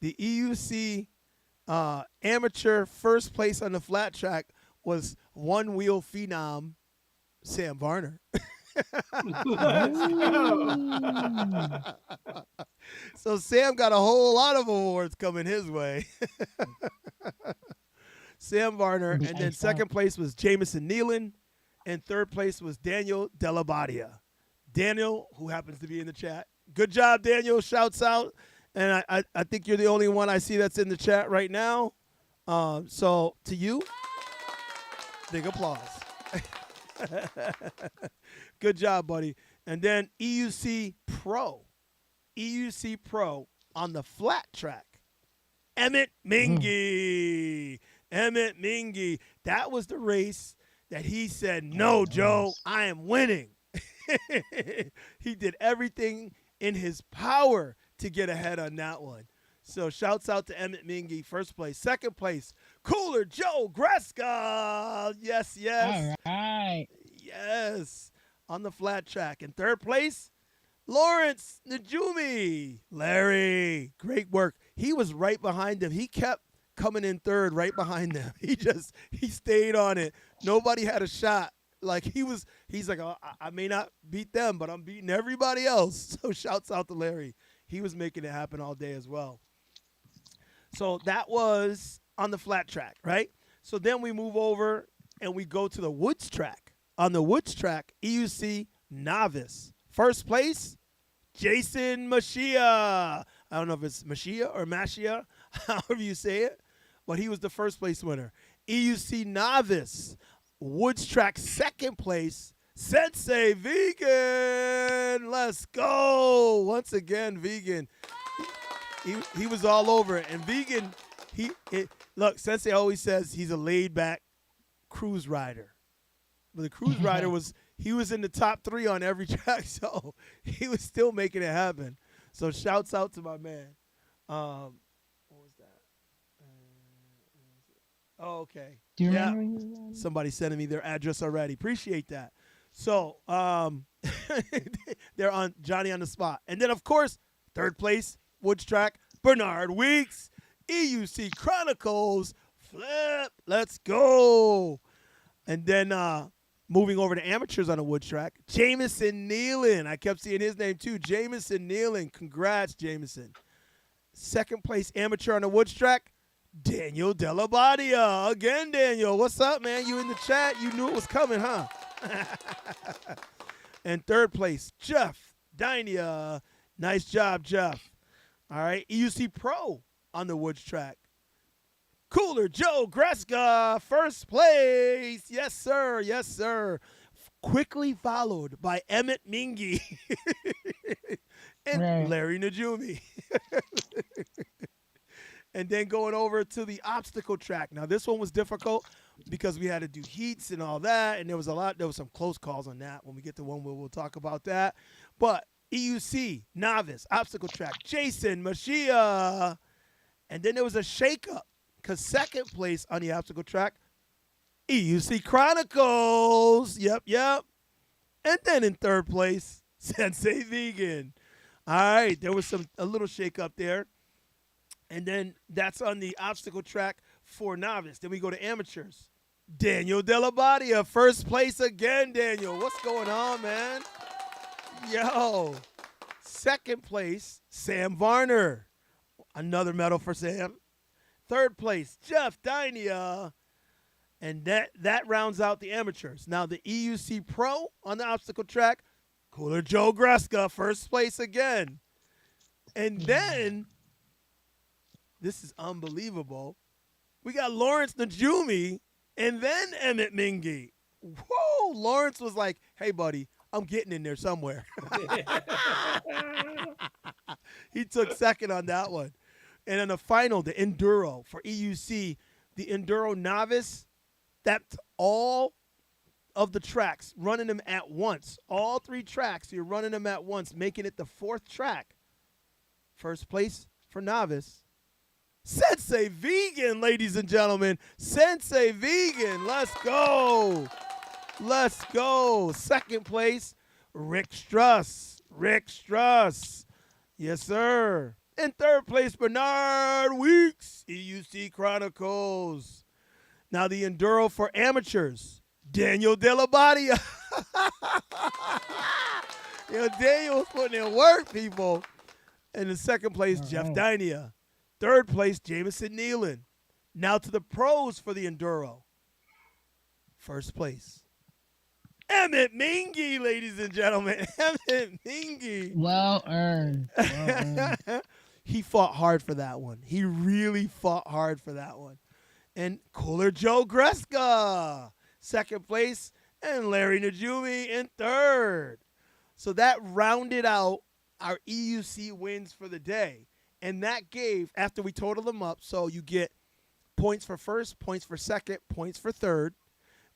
The EUC amateur first place on the flat track was one wheel phenom Sam Varner. So Sam got a whole lot of awards coming his way. Sam Varner, and then second place was Jamison Nealon, and third place was Daniel Delabadia. Daniel, who happens to be in the chat. Good job, Daniel. Shouts out. And I think you're the only one I see that's in the chat right now. So to you, big applause. Good job, buddy. And then EUC Pro on the flat track. Emmett Mingy. Emmett Mingy. That was the race that he said, no, Joe, I am winning. He did everything in his power to get ahead on that one. So shouts out to Emmett Mingy, first place. Second place, Cooler Joe Greska. Yes, yes. All right. Yes, on the flat track. And third place, Lawrence Najumi. Larry, great work. He was right behind him. He kept coming in third right behind them. He stayed on it. Nobody had a shot. Like he's like, oh, I may not beat them, but I'm beating everybody else. So shouts out to Larry. He was making it happen all day as well. So that was on the flat track, right? So then we move over and we go to the woods track. On the woods track, EUC novice. First place, Jason Mashia. I don't know if it's Mashia or Mashia, however you say it, but he was the first place winner. EUC novice, woods track second place, Sensei Vegan. Let's go. Once again, Vegan. He was all over it. And Vegan, look, Sensei always says he's a laid-back cruise rider. But the cruise rider he was in the top 3 on every track, so he was still making it happen. So shouts out to my man. What was that? Oh, okay. Do you remember? Somebody sending me their address already. Appreciate that. So they're on Johnny on the spot. And then, of course, third place, woods track, Bernard Weeks, EUC Chronicles, Flip. Let's go. And then moving over to amateurs on the wood track, Jamison Nealon. I kept seeing his name too. Jamison Nealon. Congrats, Jamison. Second place amateur on the woods track, Daniel Delabadia. Again, Daniel. What's up, man? You in the chat? You knew it was coming, huh? And third place, Jeff Dynia. Nice job, Jeff. All right, EUC Pro on the woods track. Cooler Joe Greska, first place. Yes, sir. Yes, sir. Quickly followed by Emmett Mingy and Larry Najumi. And then going over to the obstacle track. Now, this one was difficult because we had to do heats and all that, and there was some close calls on that. When we get to one, we'll talk about that. But EUC, novice, obstacle track, Jason Mashia. And then there was a shakeup because second place on the obstacle track, EUC Chronicles. Yep. And then in third place, Sensei Vegan. All right, there was a little shakeup there. And then that's on the obstacle track for novice. Then we go to amateurs. Daniel Delabadia, first place again, Daniel. What's going on, man? Yo. Second place, Sam Varner. Another medal for Sam. Third place, Jeff Dynia. And that rounds out the amateurs. Now the EUC Pro on the obstacle track, Cooler Joe Greska, first place again. And then, this is unbelievable, we got Lawrence Najumi And then Emmett Mingy. Whoa, Lawrence was like, hey, buddy, I'm getting in there somewhere. He took second on that one. And in the final, the Enduro for EUC, the Enduro Novice, that's all of the tracks, running them at once. All 3 tracks, you're running them at once, making it the 4th track. First place for Novice. Sensei Vegan, ladies and gentlemen. Sensei Vegan. Let's go. Let's go. Second place, Rick Struss. Rick Struss. Yes, sir. In third place, Bernard Weeks, EUC Chronicles. Now the Enduro for amateurs, Daniel Delabadia. Daniel was putting in work, people. And in second place, Jeff Dynia. Third place, Jameson Nealon. Now to the pros for the Enduro. First place, Emmett Mingy, ladies and gentlemen. Emmett Mingy. Well earned. He fought hard for that one. He really fought hard for that one. And Cooler Joe Greska, second place, and Larry Najumi in third. So that rounded out our EUC wins for the day. And that gave, after we totaled them up, so you get points for first, points for second, points for third.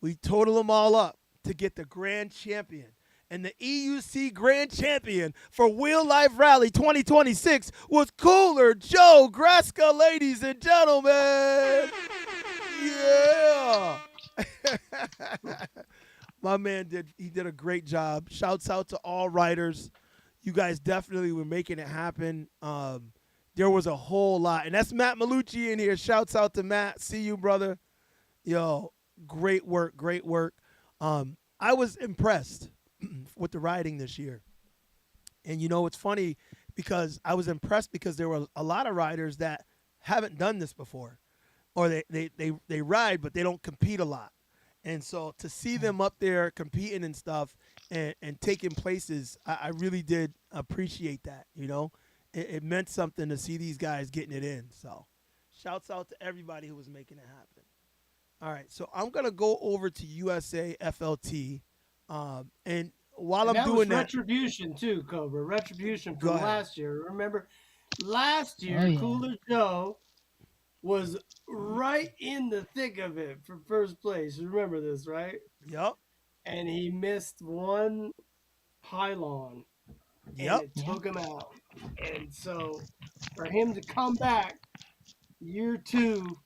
We total them all up to get the grand champion. And the EUC grand champion for Wheel Life Rally 2026 was Cooler Joe Greska, ladies and gentlemen. Yeah. My man did a great job. Shouts out to all riders. You guys definitely were making it happen. There was a whole lot. And that's Matt Malucci in here. Shouts out to Matt. See you, brother. Yo, great work, great work. I was impressed with the riding this year. And it's funny because I was impressed because there were a lot of riders that haven't done this before. Or they ride, but they don't compete a lot. And so to see them up there competing and stuff and taking places, I really did appreciate that, It meant something to see these guys getting it in. So shouts out to everybody who was making it happen. All right, so I'm going to go over to USA FLT. And while I'm doing that. Retribution, too, Cobra. Retribution Go from ahead. last year. Remember, last year, Oh, yeah. Cooler Joe was right in the thick of it for first place. You remember this, right? Yep. And he missed one pylon. Yep. And it took him out. And so for him to come back year 2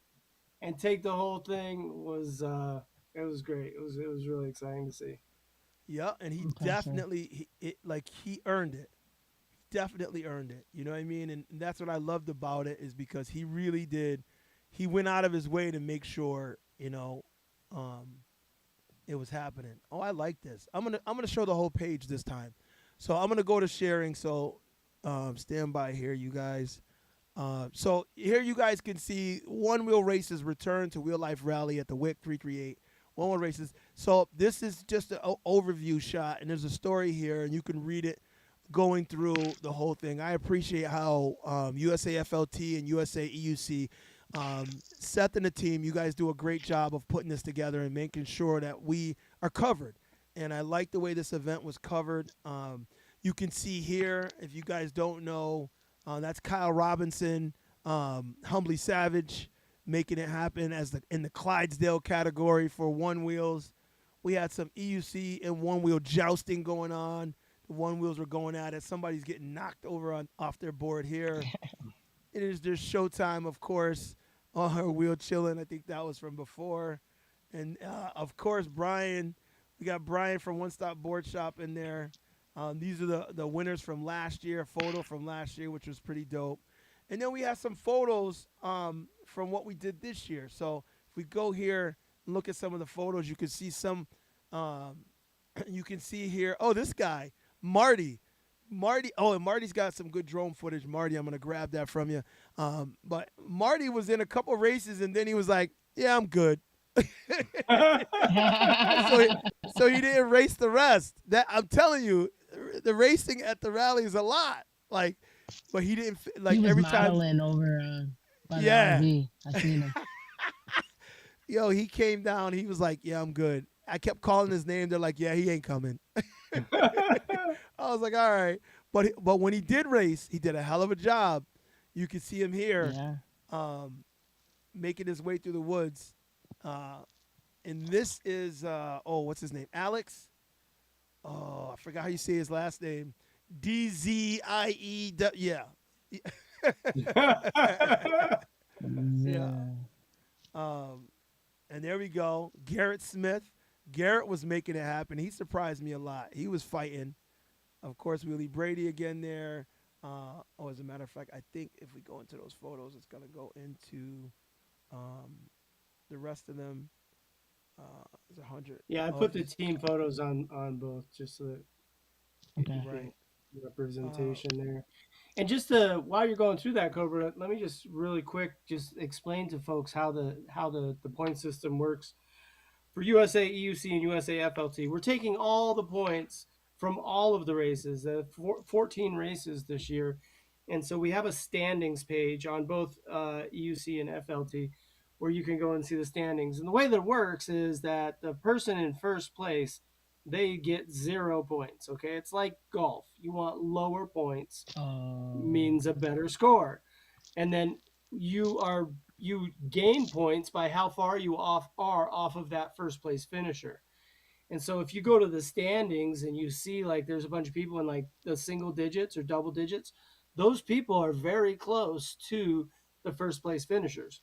and take the whole thing was it was great. It was really exciting to see. Yeah, and he Impressive. definitely he earned it. Definitely earned it. You know what I mean? And that's what I loved about it is because he really did. He went out of his way to make sure, it was happening. Oh, I like this. I'm gonna show the whole page this time. So I'm gonna go to sharing. So stand by here, you guys. So here you guys can see One Wheel Races return to Wheel Life Rally at the WIC 338. One Wheel Races. So this is just an overview shot, and there's a story here, and you can read it going through the whole thing. I appreciate how USA FLT and USA EUC, Seth and the team, you guys do a great job of putting this together and making sure that we are covered. And I like the way this event was covered. You can see here, if you guys don't know, that's Kyle Robinson, Humbly Savage, making it happen in the Clydesdale category for one wheels. We had some EUC and one wheel jousting going on. The one wheels were going at it. Somebody's getting knocked over off their board here. It is there's Showtime, of course, on her wheel chilling. I think that was from before. And, of course, Brian. We got Brian from One Stop Board Shop in there. These are the winners from last year, a photo from last year, which was pretty dope. And then we have some photos from what we did this year. So if we go here and look at some of the photos, you can see some you can see here. Oh, this guy, Marty. Oh, and Marty's got some good drone footage. Marty, I'm going to grab that from you. But Marty was in a couple races, and then he was like, yeah, I'm good. so he didn't race the rest. That I'm telling you, the racing at the rally is a lot. But he didn't he was every time. modeling over by Yeah. the RV. I seen him. Yo, he came down. He was like, "Yeah, I'm good." I kept calling his name. They're like, "Yeah, he ain't coming." I was like, "All right," but when he did race, he did a hell of a job. You can see him here, Yeah. making his way through the woods. And this is what's his name? Alex. Oh, I forgot how you say his last name. DZIE. Yeah. Yeah. Yeah. And there we go. Garrett Smith. Garrett was making it happen. He surprised me a lot. He was fighting. Of course, Willie Brady again there. As a matter of fact, I think if we go into those photos, it's going to go into the rest of them. It's 100. Yeah, I put the team photos on both just so that Okay. Right. representation there. And just to, while you're going through that, Cobra, let me just really quick just explain to folks how the point system works for USA EUC and USA FLT. We're taking all the points from all of the races, 14 races this year, and so we have a standings page on both EUC and FLT where you can go and see the standings. And the way that it works is that the person in first place, they get 0 points. Okay, it's like golf. You want lower points means a better score, and then you gain points by how far you are off of that first place finisher. And so if you go to the standings and you see like there's a bunch of people in like the single digits or double digits, those people are very close to the first place finishers.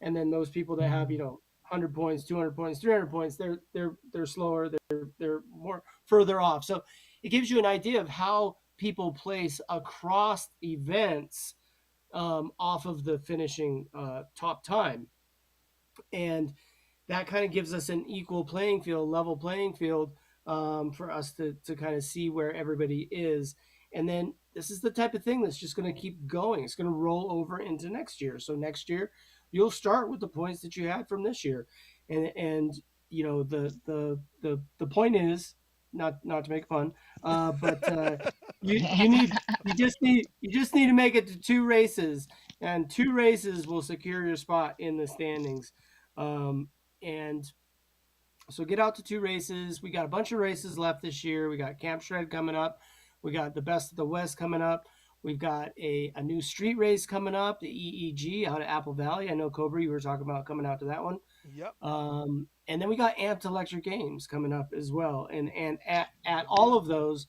And then those people that have 100 points, 200 points, 300 points, they're slower, they're more further off. So it gives you an idea of how people place across events off of the finishing top time. And that kind of gives us an equal playing field, level playing field for us to kind of see where everybody is. And then this is the type of thing that's just going to keep going. It's going to roll over into next year. So next year, you'll start with the points that you had from this year. And the point is, not to make fun, but you just need to make it to 2 races, and 2 races will secure your spot in the standings. And so get out to 2 races. We got a bunch of races left this year. We got Camp Shred coming up. We got the Best of the West coming up. We've got a new street race coming up, the EEG out of Apple Valley. I know, Cobra, you were talking about coming out to that one. Yep. And then we got Amped Electric Games coming up as well. And at all of those,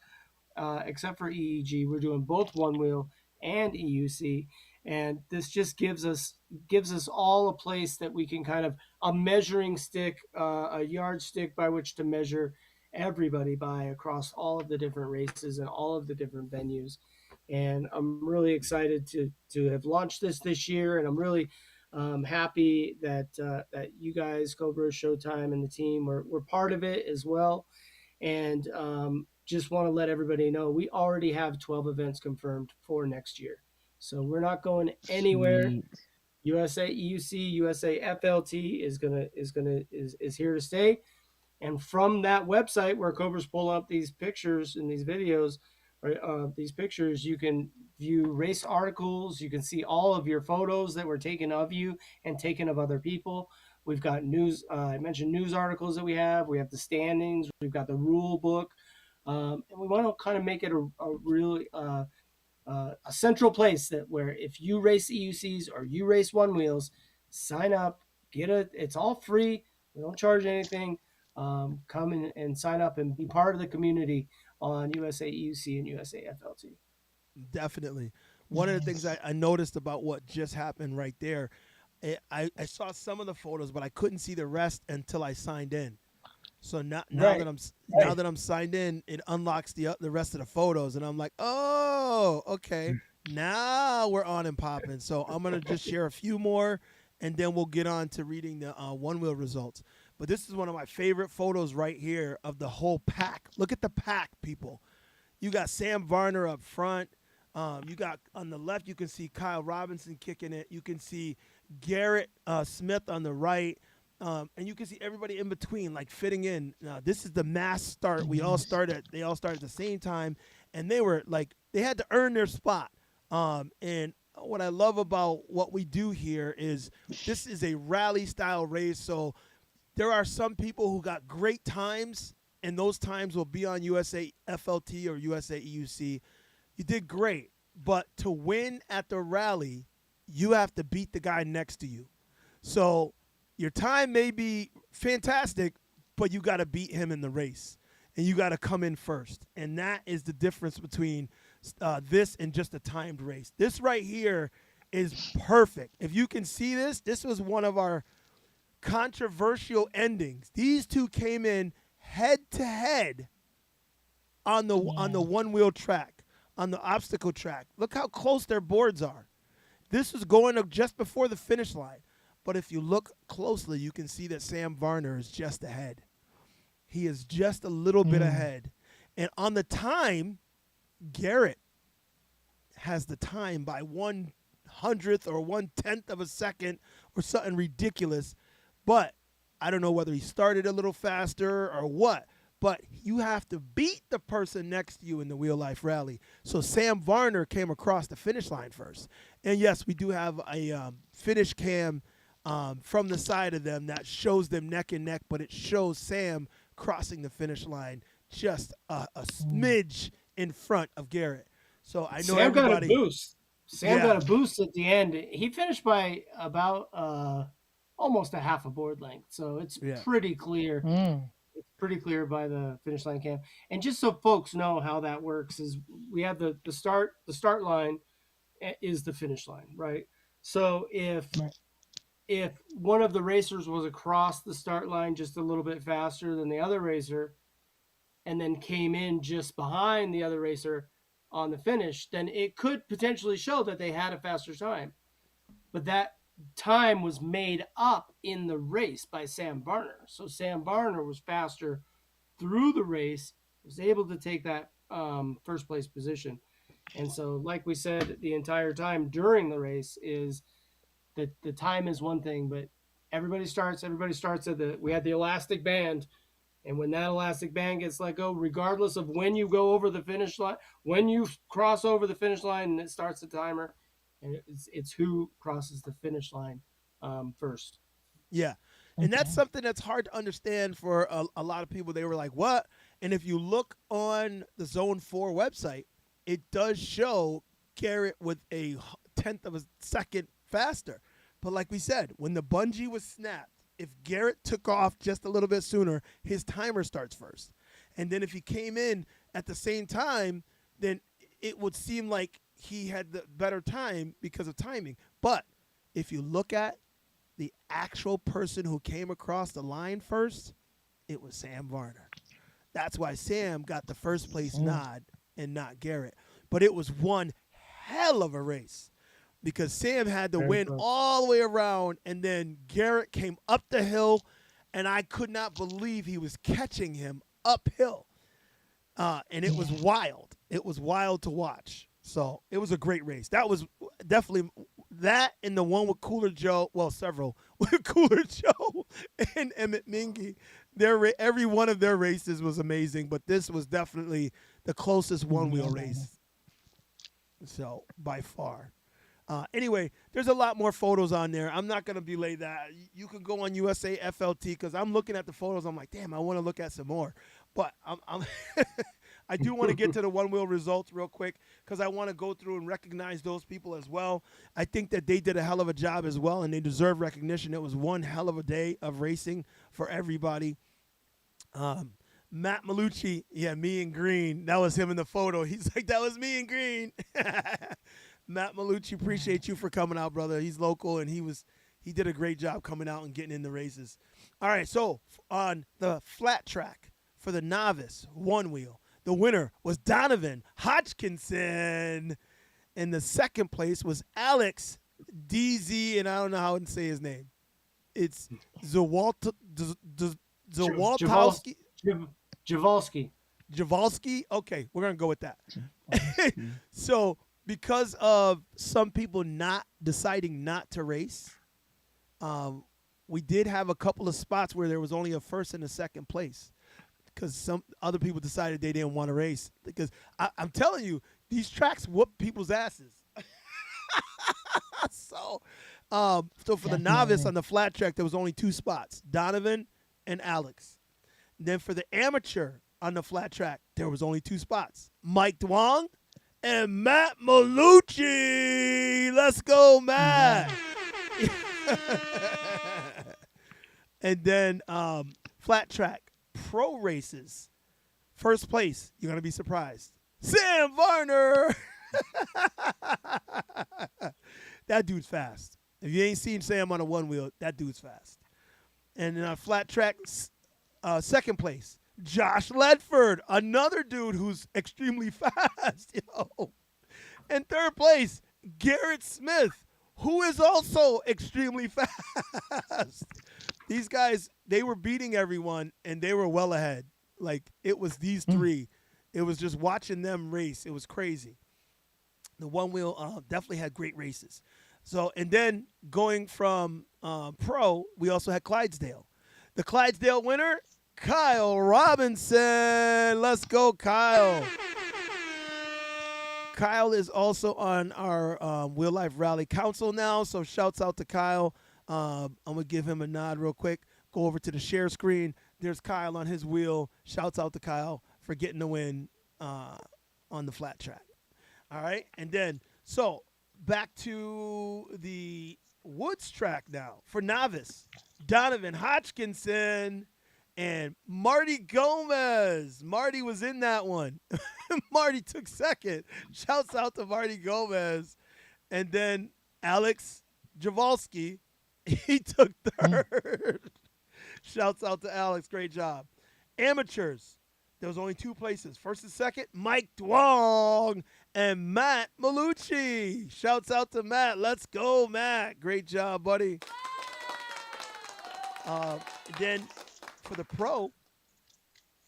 except for EEG, we're doing both One Wheel and EUC. And this just gives us all a place that we can kind of a measuring stick, a yardstick by which to measure everybody by across all of the different races and all of the different venues. And I'm really excited to have launched this year, and I'm really happy that you guys, Cobra, Showtime, and the team we're part of it as well. And just want to let everybody know we already have 12 events confirmed for next year. So we're not going anywhere. Sweet. USA EUC, USA FLT is here to stay. And from that website where Cobra's pulling up these pictures and these videos, these pictures, you can view race articles. You can see all of your photos that were taken of you and taken of other people. We've got news. I mentioned news articles that we have. We have the standings. We've got the rule book. And we want to kind of make it a really a central place where if you race EUCs or you race One Wheels, sign up, it's all free. We don't charge anything. Come in and sign up and be part of the community on USA EUC and USA FLT. Definitely. One of the things I noticed about what just happened right there, I saw some of the photos, but I couldn't see the rest until I signed in. So now that I'm signed in, it unlocks the rest of the photos, and I'm like, oh, okay, now we're on and popping. So I'm gonna just share a few more, and then we'll get on to reading the One Wheel results. But this is one of my favorite photos right here of the whole pack. Look at the pack, people. You got Sam Varner up front. You got on the left, you can see Kyle Robinson kicking it. You can see Garrett Smith on the right. And you can see everybody in between, like fitting in. This is the mass start. They all started at the same time, and they were like, they had to earn their spot. And what I love about what we do here is this is a rally style race. So there are some people who got great times, and those times will be on USA FLT or USA EUC. You did great, but to win at the rally, you have to beat the guy next to you. So your time may be fantastic, but you got to beat him in the race, and you got to come in first. And that is the difference between this and just a timed race. This right here is perfect. If you can see this, this was one of our controversial endings. These two came in head to head on the one wheel track, on the obstacle track. Look how close their boards are. This was going up just before the finish line. But if you look closely, you can see that Sam Varner is just ahead. He is just a little bit ahead. And on the time, Garrett has the time by 1/100th or 1/10 of a second or something ridiculous. But I don't know whether he started a little faster or what. But you have to beat the person next to you in the Wheel Life Rally. So Sam Varner came across the finish line first. And yes, we do have a finish cam from the side of them that shows them neck and neck, but it shows Sam crossing the finish line just a smidge in front of Garrett. So I know Sam everybody got a boost. Sam got a boost at the end. He finished by about almost a half a board length. So it's pretty clear. It's pretty clear by the finish line cam. And just so folks know how that works is we have the start line is the finish line, right? So if one of the racers was across the start line just a little bit faster than the other racer and then came in just behind the other racer on the finish, then it could potentially show that they had a faster time. But that time was made up in the race by Sam Varner. So Sam Varner was faster through the race, was able to take that first place position. And so, like we said, the entire time during the race is that the time is one thing, but everybody starts at we had the elastic band. And when that elastic band gets let go, regardless of when you go over the finish line, when you cross over the finish line and it starts the timer, and it's who crosses the finish line first. Yeah. And that's something that's hard to understand for a lot of people. They were like, what? And if you look on the Zone 4 website, it does show Garrett with a 1/10 of a second faster. But like we said, when the bungee was snapped, if Garrett took off just a little bit sooner, his timer starts first. And then if he came in at the same time, then it would seem like he had the better time because of timing. But if you look at the actual person who came across the line first, it was Sam Varner. That's why Sam got the first place nod and not Garrett. But it was one hell of a race because Sam had to win all the way around, and then Garrett came up the hill, and I could not believe he was catching him uphill. And it was wild. It was wild to watch. So it was a great race. That was definitely that and the one with Cooler Joe. Well, several with Cooler Joe and Emmett Mingy. Every one of their races was amazing, but this was definitely the closest one-wheel race. So by far. Anyway, there's a lot more photos on there. I'm not going to belay that. You can go on USA FLT because I'm looking at the photos. I'm like, damn, I want to look at some more. But I do want to get to the one-wheel results real quick because I want to go through and recognize those people as well. I think that they did a hell of a job as well, and they deserve recognition. It was one hell of a day of racing for everybody. Matt Malucci, me in green. That was him in the photo. He's like, that was me in green. Matt Malucci, appreciate you for coming out, brother. He's local, and he did a great job coming out and getting in the races. All right, so on the flat track for the novice one wheel, the winner was Donovan Hodgkinson, and the second place was Alex DZ, and I don't know how to say his name. It's Zawaltowski. Javolski? Okay, we're going to go with that. So because of some people deciding not to race, we did have a couple of spots where there was only a first and a second place because some other people decided they didn't want to race. Because I'm telling you, these tracks whoop people's asses. So for the novice on the flat track, there was only 2 spots, Donovan and Alex. Then for the amateur on the flat track, there was only 2 spots, Mike Duong and Matt Malucci. Let's go, Matt. And then flat track pro races, first place, you're going to be surprised, Sam Varner. That dude's fast. If you ain't seen Sam on a one wheel, that dude's fast. And then on flat track, second place, Josh Ledford, another dude who's extremely fast. Yo. And third place, Garrett Smith, who is also extremely fast. These guys, they were beating everyone, and they were well ahead. Like, it was these 3. It was just watching them race. It was crazy. The one wheel definitely had great races. So, and then going from pro, we also had Clydesdale. The Clydesdale winner, Kyle Robinson. Let's go, Kyle. Kyle is also on our Wheel Life Rally Council now, so shouts out to Kyle. I'm going to give him a nod real quick. Go over to the share screen. There's Kyle on his wheel. Shouts out to Kyle for getting the win on the flat track. All right, and then, so back to the woods track now for novice. Donovan Hodgkinson and Marty Gomez. Marty was in that one. Marty took second. Shouts out to Marty Gomez. And then Alex Javolsky, he took third. Shouts out to Alex. Great job. Amateurs, there was only 2 places. First and second, Mike Duong and Matt Malucci. Shouts out to Matt. Let's go, Matt. Great job, buddy. Then for the pro,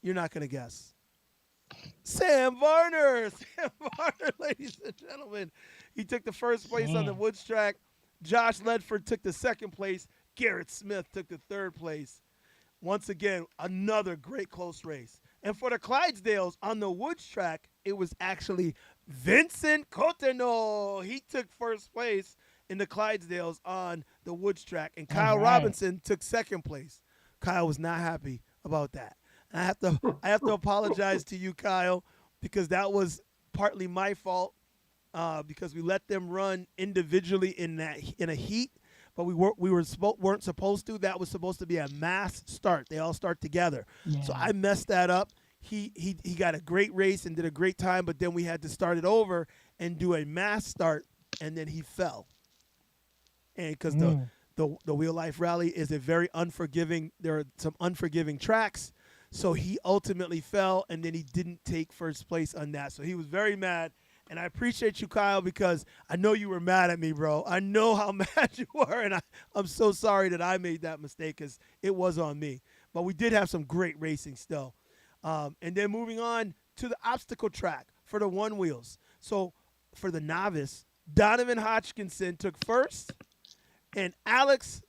you're not going to guess. Sam Varner. Sam Varner, ladies and gentlemen. He took the first place on the woods track. Josh Ledford took the second place. Garrett Smith took the third place. Once again, another great close race. And for the Clydesdales on the woods track, it was actually Vincent Coteno. He took first place in the Clydesdales on the woods track, and Kyle Robinson took second place. Kyle was not happy about that. And I have to apologize to you, Kyle, because that was partly my fault because we let them run individually in a heat, but we weren't supposed to. That was supposed to be a mass start. They all start together. Yeah. So I messed that up. He got a great race and did a great time, but then we had to start it over and do a mass start, and then he fell. And because the Wheel Life Rally is a very unforgiving, there are some unforgiving tracks, so he ultimately fell, and then he didn't take first place on that. So he was very mad. And I appreciate you, Kyle, because I know you were mad at me, bro. I know how mad you were, and I'm so sorry that I made that mistake because it was on me. But we did have some great racing still. And then moving on to the obstacle track for the one wheels. So for the novice, Donovan Hodgkinson took first, and Alex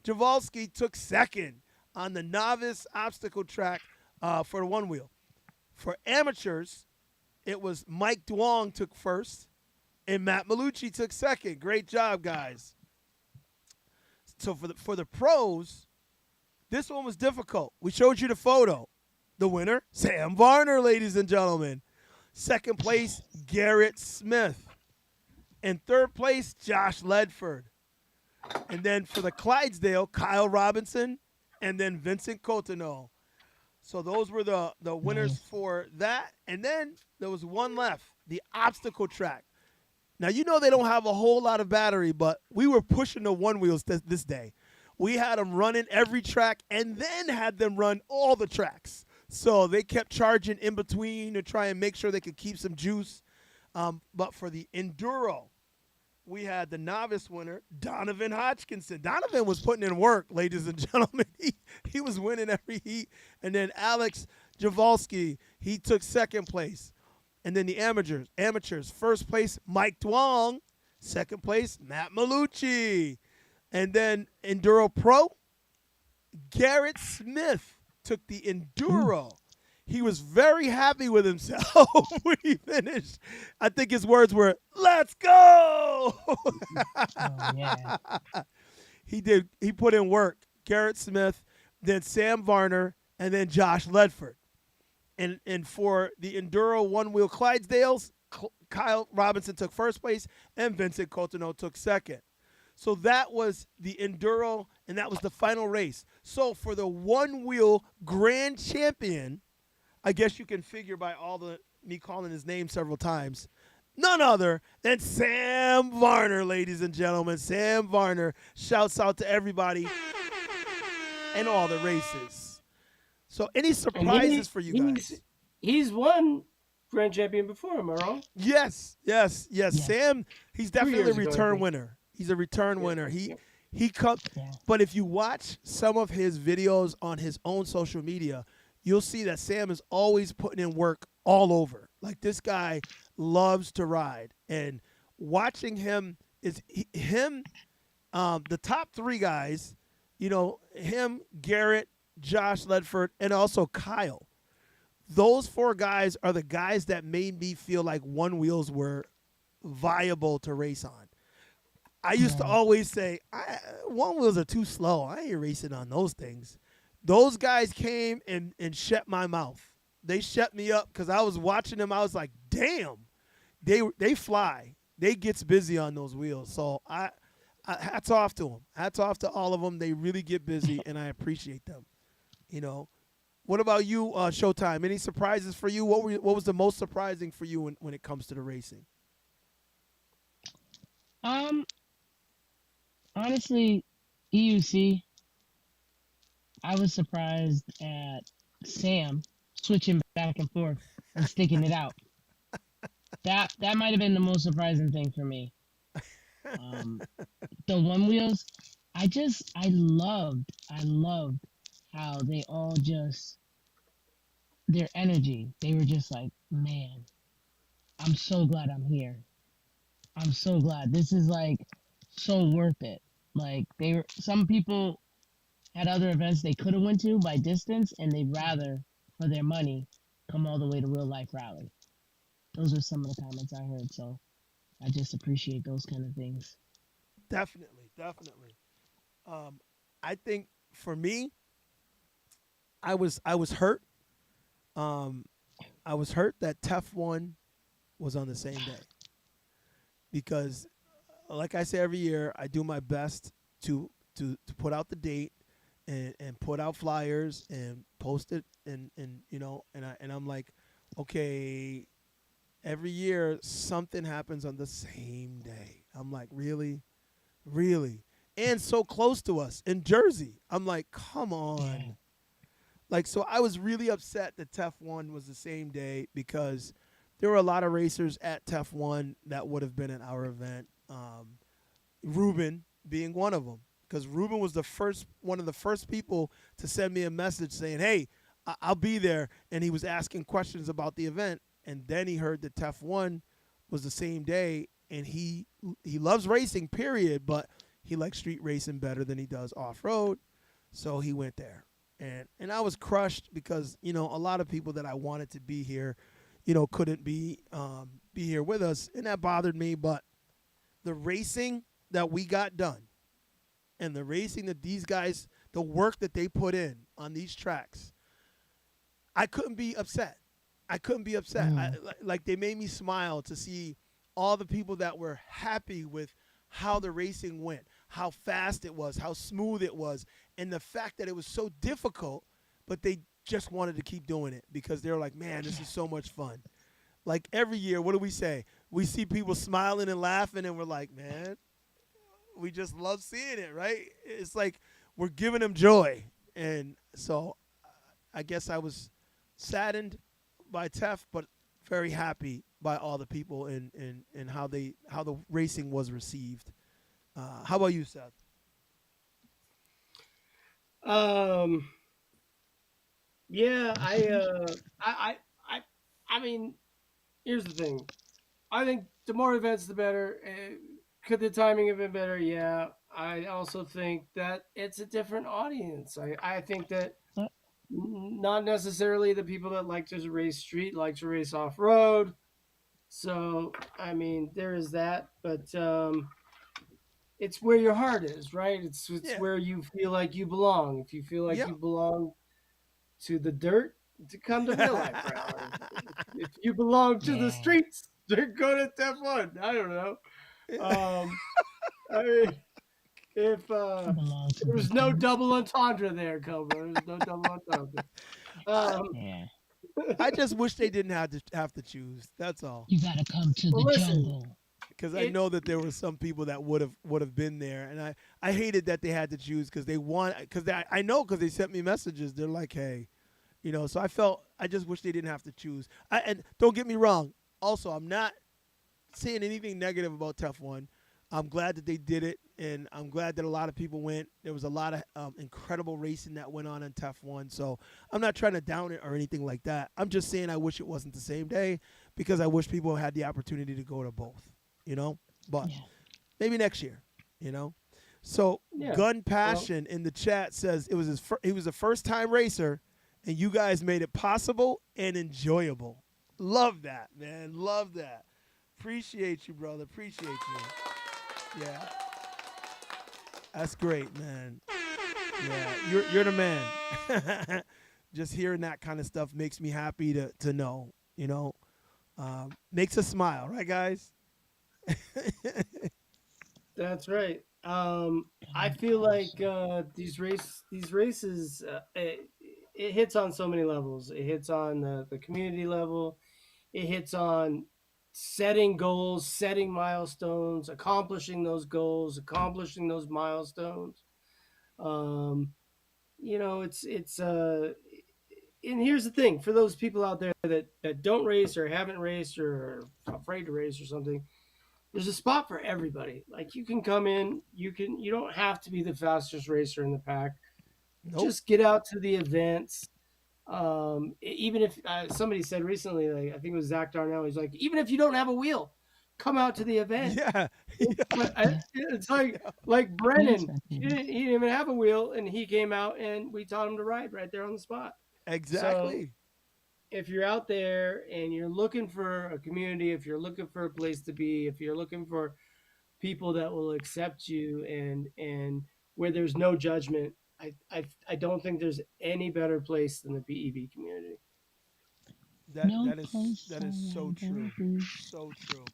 Javolsky took second on the novice obstacle track for the one wheel. For amateurs, it was Mike Duong took first, and Matt Malucci took second. Great job, guys. So for the pros, this one was difficult. We showed you the photo. The winner, Sam Varner, ladies and gentlemen. Second place, Garrett Smith. And third place, Josh Ledford. And then for the Clydesdale, Kyle Robinson, and then Vincent Coteno. So those were the winners for that. And then there was one left, the obstacle track. Now, you know they don't have a whole lot of battery, but we were pushing the one wheels this day. We had them running every track and then had them run all the tracks. So they kept charging in between to try and make sure they could keep some juice. But for the enduro, we had the novice winner, Donovan Hodgkinson. Donovan was putting in work, ladies and gentlemen. He was winning every heat. And then Alex Javolsky, he took second place. And then the amateurs, first place, Mike Duong. Second place, Matt Malucci. And then Enduro Pro, Garrett Smith took the Enduro. He was very happy with himself when he finished. I think his words were, "Let's go." Oh yeah. He did. He put in work. Garrett Smith, then Sam Varner, and then Josh Ledford. And for the Enduro one wheel Clydesdales, Kyle Robinson took first place, and Vincent Cotonou took second. So that was the Enduro, and that was the final race. So for the one wheel grand champion, I guess you can figure by all the me calling his name several times, none other than Sam Varner, ladies and gentlemen. Sam Varner. Shouts out to everybody and all the races. So any surprises for you guys? He's won grand champion before, am I wrong? Yes. Yeah. Sam, he's definitely a years ago, I return think. winner. He's a return winner. He come, Yeah. but if you watch some of his videos on his own social media, you'll see that Sam is always putting in work all over. Like this guy loves to ride, and watching him is the top three guys. You know him, Garrett, Josh Ledford, and also Kyle. Those four guys are the guys that made me feel like one wheels were viable to race on. I used to always say, one wheels are too slow. I ain't racing on those things. Those guys came and shut my mouth. They shut me up because I was watching them. I was like, damn, they fly. They gets busy on those wheels. So I hats off to them. Hats off to all of them. They really get busy, and I appreciate them. You know. What about you, Showtime? Any surprises for you? What was the most surprising for you when it comes to the racing? Honestly, EUC, I was surprised at Sam switching back and forth and sticking it out. That might have been the most surprising thing for me. The one wheels, I loved how they all just, their energy. They were just like, man, I'm so glad I'm here. I'm so glad. This is like so worth it. Like some people had other events they could have went to by distance, and they'd rather, for their money, come all the way to Real Life Rally. Those are some of the comments I heard. So I just appreciate those kind of things. Definitely. I think for me, I was hurt. I was hurt that TEF 1 was on the same day because, like I say every year, I do my best to put out the date and put out flyers and post it and you know and I'm like, okay, every year something happens on the same day. I'm like, really? And so close to us in Jersey. I'm like, come on. Yeah. Like, so I was really upset that TEF 1 was the same day because there were a lot of racers at TEF 1 that would have been at our event. Ruben being one of them, because Ruben was one of the first people to send me a message saying, hey, I'll be there. And he was asking questions about the event. And then he heard that TEF 1 was the same day. And he loves racing, period, but he likes street racing better than he does off-road. So he went there. And I was crushed because, you know, a lot of people that I wanted to be here, you know, couldn't be here with us. And that bothered me. But the racing that we got done and the racing that these guys, the work that they put in on these tracks, I couldn't be upset. Like they made me smile to see all the people that were happy with how the racing went, how fast it was, how smooth it was, and the fact that it was so difficult, but they just wanted to keep doing it because they were like, man, this is so much fun. Like every year, what do we say? We see people smiling and laughing, and we're like, man, we just love seeing it, right? It's like we're giving them joy. And so I guess I was saddened by TEF, but very happy by all the people and how the racing was received. How about you, Seth? Yeah, I mean, here's the thing. I think the more events, the better. Could the timing have been better? Yeah. I also think that it's a different audience. I think that Not necessarily the people that like to race street like to race off road. So I mean, there is that, but it's where your heart is, right? It's Yeah. where you feel like you belong. If you feel like Yep. you belong to the dirt, to come to real life rallies. If you belong to the Yeah. streets, then go to F1. I don't know. Um, I mean, if I belong to the there's no streets. double entendre there, Cobra. There's no double entendre. I, Um, Yeah. I just wish they didn't have to choose. That's all. You gotta come to well, the listen, jungle. Because I it know that there were some people that would have been there, and I hated that they had to choose because they want because I know because they sent me messages. They're like, hey, so I just wish they didn't have to choose. And don't get me wrong. Also, I'm not saying anything negative about Tough One. I'm glad that they did it, and I'm glad that a lot of people went. There was a lot of incredible racing that went on in Tough One. So I'm not trying to down it or anything like that. I'm just saying I wish it wasn't the same day because I wish people had the opportunity to go to both. But Yeah. maybe next year. You know. So yeah. Gun Well, Passion in the chat says it was he was a first time racer, and you guys made it possible and enjoyable. Love that, man. Love that. Appreciate you, brother. Appreciate you. Yeah, that's great, man. Yeah, you're the man. Just hearing that kind of stuff makes me happy to know. Makes us smile, right, guys? that's right. I feel like these races, it hits on so many levels. It hits on the community level. It hits on setting goals, setting milestones, accomplishing those goals, accomplishing those milestones. Um, it's and here's the thing for those people out there that don't race or haven't raced or are afraid to race or something. There's a spot for everybody. Like you can come in, you don't have to be the fastest racer in the pack. Nope. Just get out to the events. Even if somebody said recently, like I think it was Zach Darnell, he's like, even if you don't have a wheel, come out to the event. Yeah. Yeah. It's like Yeah. Yeah, Brennan, spectators. he didn't even have a wheel, and he came out and we taught him to ride right there on the spot. So Exactly. if you're out there and you're looking for a community, if you're looking for a place to be, if you're looking for people that will accept you and where there's no judgment, I don't think there's any better place than the BEV community. That No that is place that I'd is so rather true. be. So true.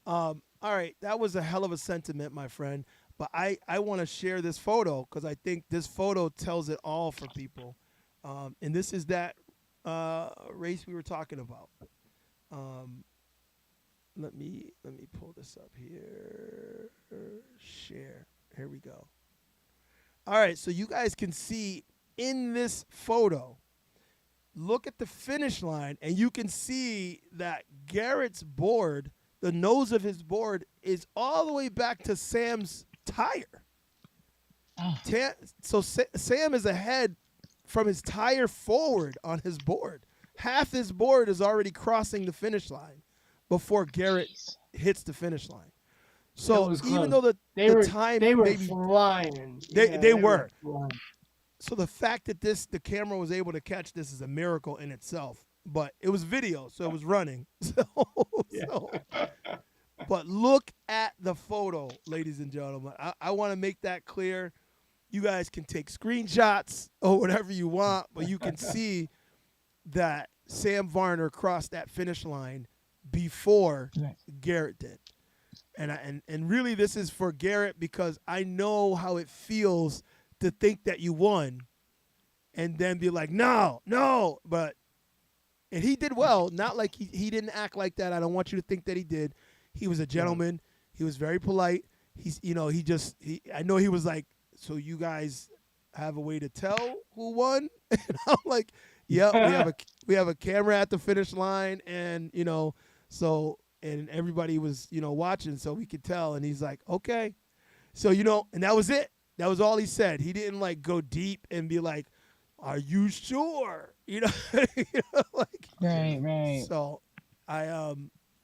All right, that was a hell of a sentiment, my friend. But I want to share this photo because I think this photo tells it all for people. And this is that race we were talking about. Um, let me pull this up here. Share. Here we go. All right, so you guys can see in this photo. Look at the finish line, and you can see that Garrett's board, the nose of his board, is all the way back to Sam's tire. Oh, So Sam is ahead from his tire forward on his board. Half his board is already crossing the finish line before Garrett jeez. hits the finish line. It So was even close. though They the were time they were maybe flying. they Yeah, they they were were. flying. So the fact that the camera was able to catch this is a miracle in itself. But it was video, so it was running. Yeah. So but look at the photo, ladies and gentlemen. I want to make that clear. You guys can take screenshots or whatever you want, but you can see that Sam Varner crossed that finish line before Right. Garrett did. And really this is for Garrett because I know how it feels to think that you won and then be like, no, and he did well. Not like he didn't act like that. I don't want you to think that he did. He was a gentleman. He was very polite. I know he was like, so you guys have a way to tell who won? And I'm like, yeah, we have a camera at the finish line, and and everybody was watching, so we could tell. And he's like, okay, so and that was it. That was all he said. He didn't like go deep and be like, are you sure? Like Right. so.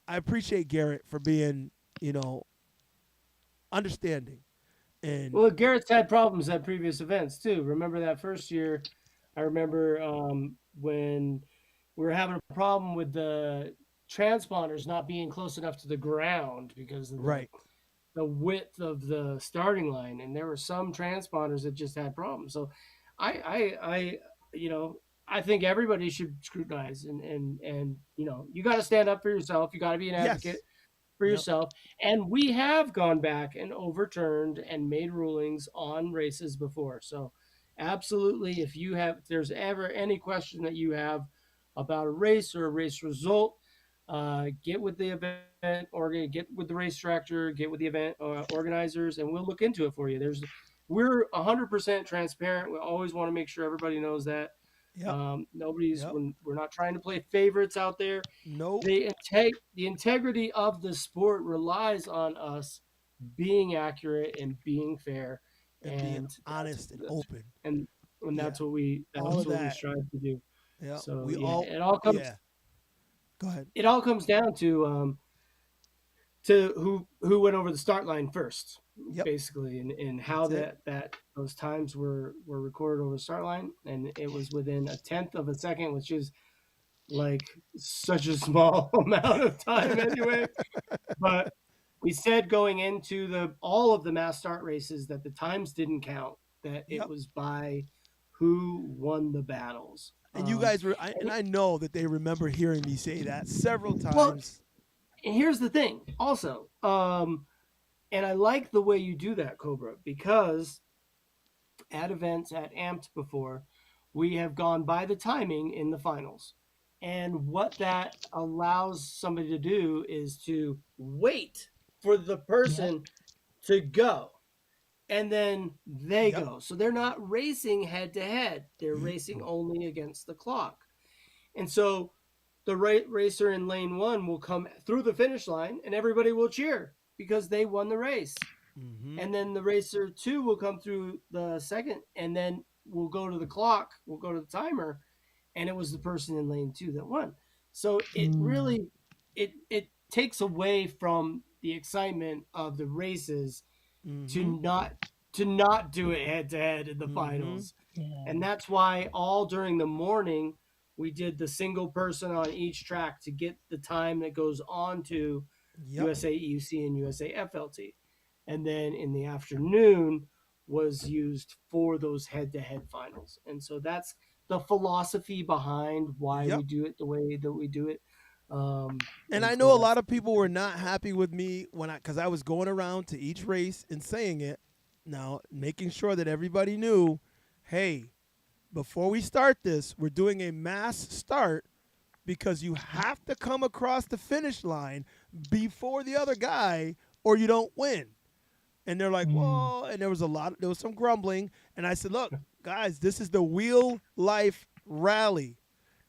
I appreciate Garrett for being understanding and Well, Garrett's had problems at previous events too. Remember that first year I remember when we were having a problem with the transponders not being close enough to the ground because of Right. the width of the starting line, and there were some transponders that just had problems. So, I you know, I think everybody should scrutinize and you got to stand up for yourself. You got to be an advocate Yes. for Yep. yourself. And we have gone back and overturned and made rulings on races before. So, absolutely, if there's ever any question that you have about a race or a race result, get with the event organ, get with the race director, get with the event organizers, and we'll look into it for you. We're 100% transparent. We always want to make sure everybody knows that. Yep. Yep. We're not trying to play favorites out there. Nope. The integrity of the sport relies on us being accurate and being fair, And being and honest and open. and Yeah. that's All of what we that. strive to do. Yeah. So We yeah, all. Yeah. Go ahead. it all comes down to who went over the start line first, Yep. basically, and how That's it. that those times were recorded over the start line, and it was within a tenth of a second, which is like such a small amount of time anyway. But we said going into all of the mass start races that the times didn't count, that it Yep. was by who won the battles. And you guys were, And I know that they remember hearing me say that several well, times. and here's the thing, also, and I like the way you do that, Cobra, because at events at Amped before, we have gone by the timing in the finals. And what that allows somebody to do is to wait for the person to go. And then they Yep. go. So they're not racing head to head, they're racing only against the clock. And so the racer in lane one will come through the finish line and everybody will cheer because they won the race. Mm-hmm. And then the racer two will come through the second, and then we'll go to the clock, we'll go to the timer, and it was the person in lane two that won. So it really it takes away from the excitement of the races Mm-hmm. to not do it head to head in the finals. Yeah. And that's why all during the morning we did the single person on each track to get the time that goes on to Yep. USA EUC and USA FLT. And then in the afternoon was used for those head-to-head finals. And so that's the philosophy behind why Yep. we do it the way that we do it. And I know a lot of people were not happy with me because I was going around to each race and saying it. Now, making sure that everybody knew, hey, before we start this, we're doing a mass start because you have to come across the finish line before the other guy or you don't win. And they're like, well, and there was some grumbling. And I said, look, guys, this is the Wheel Life Rally,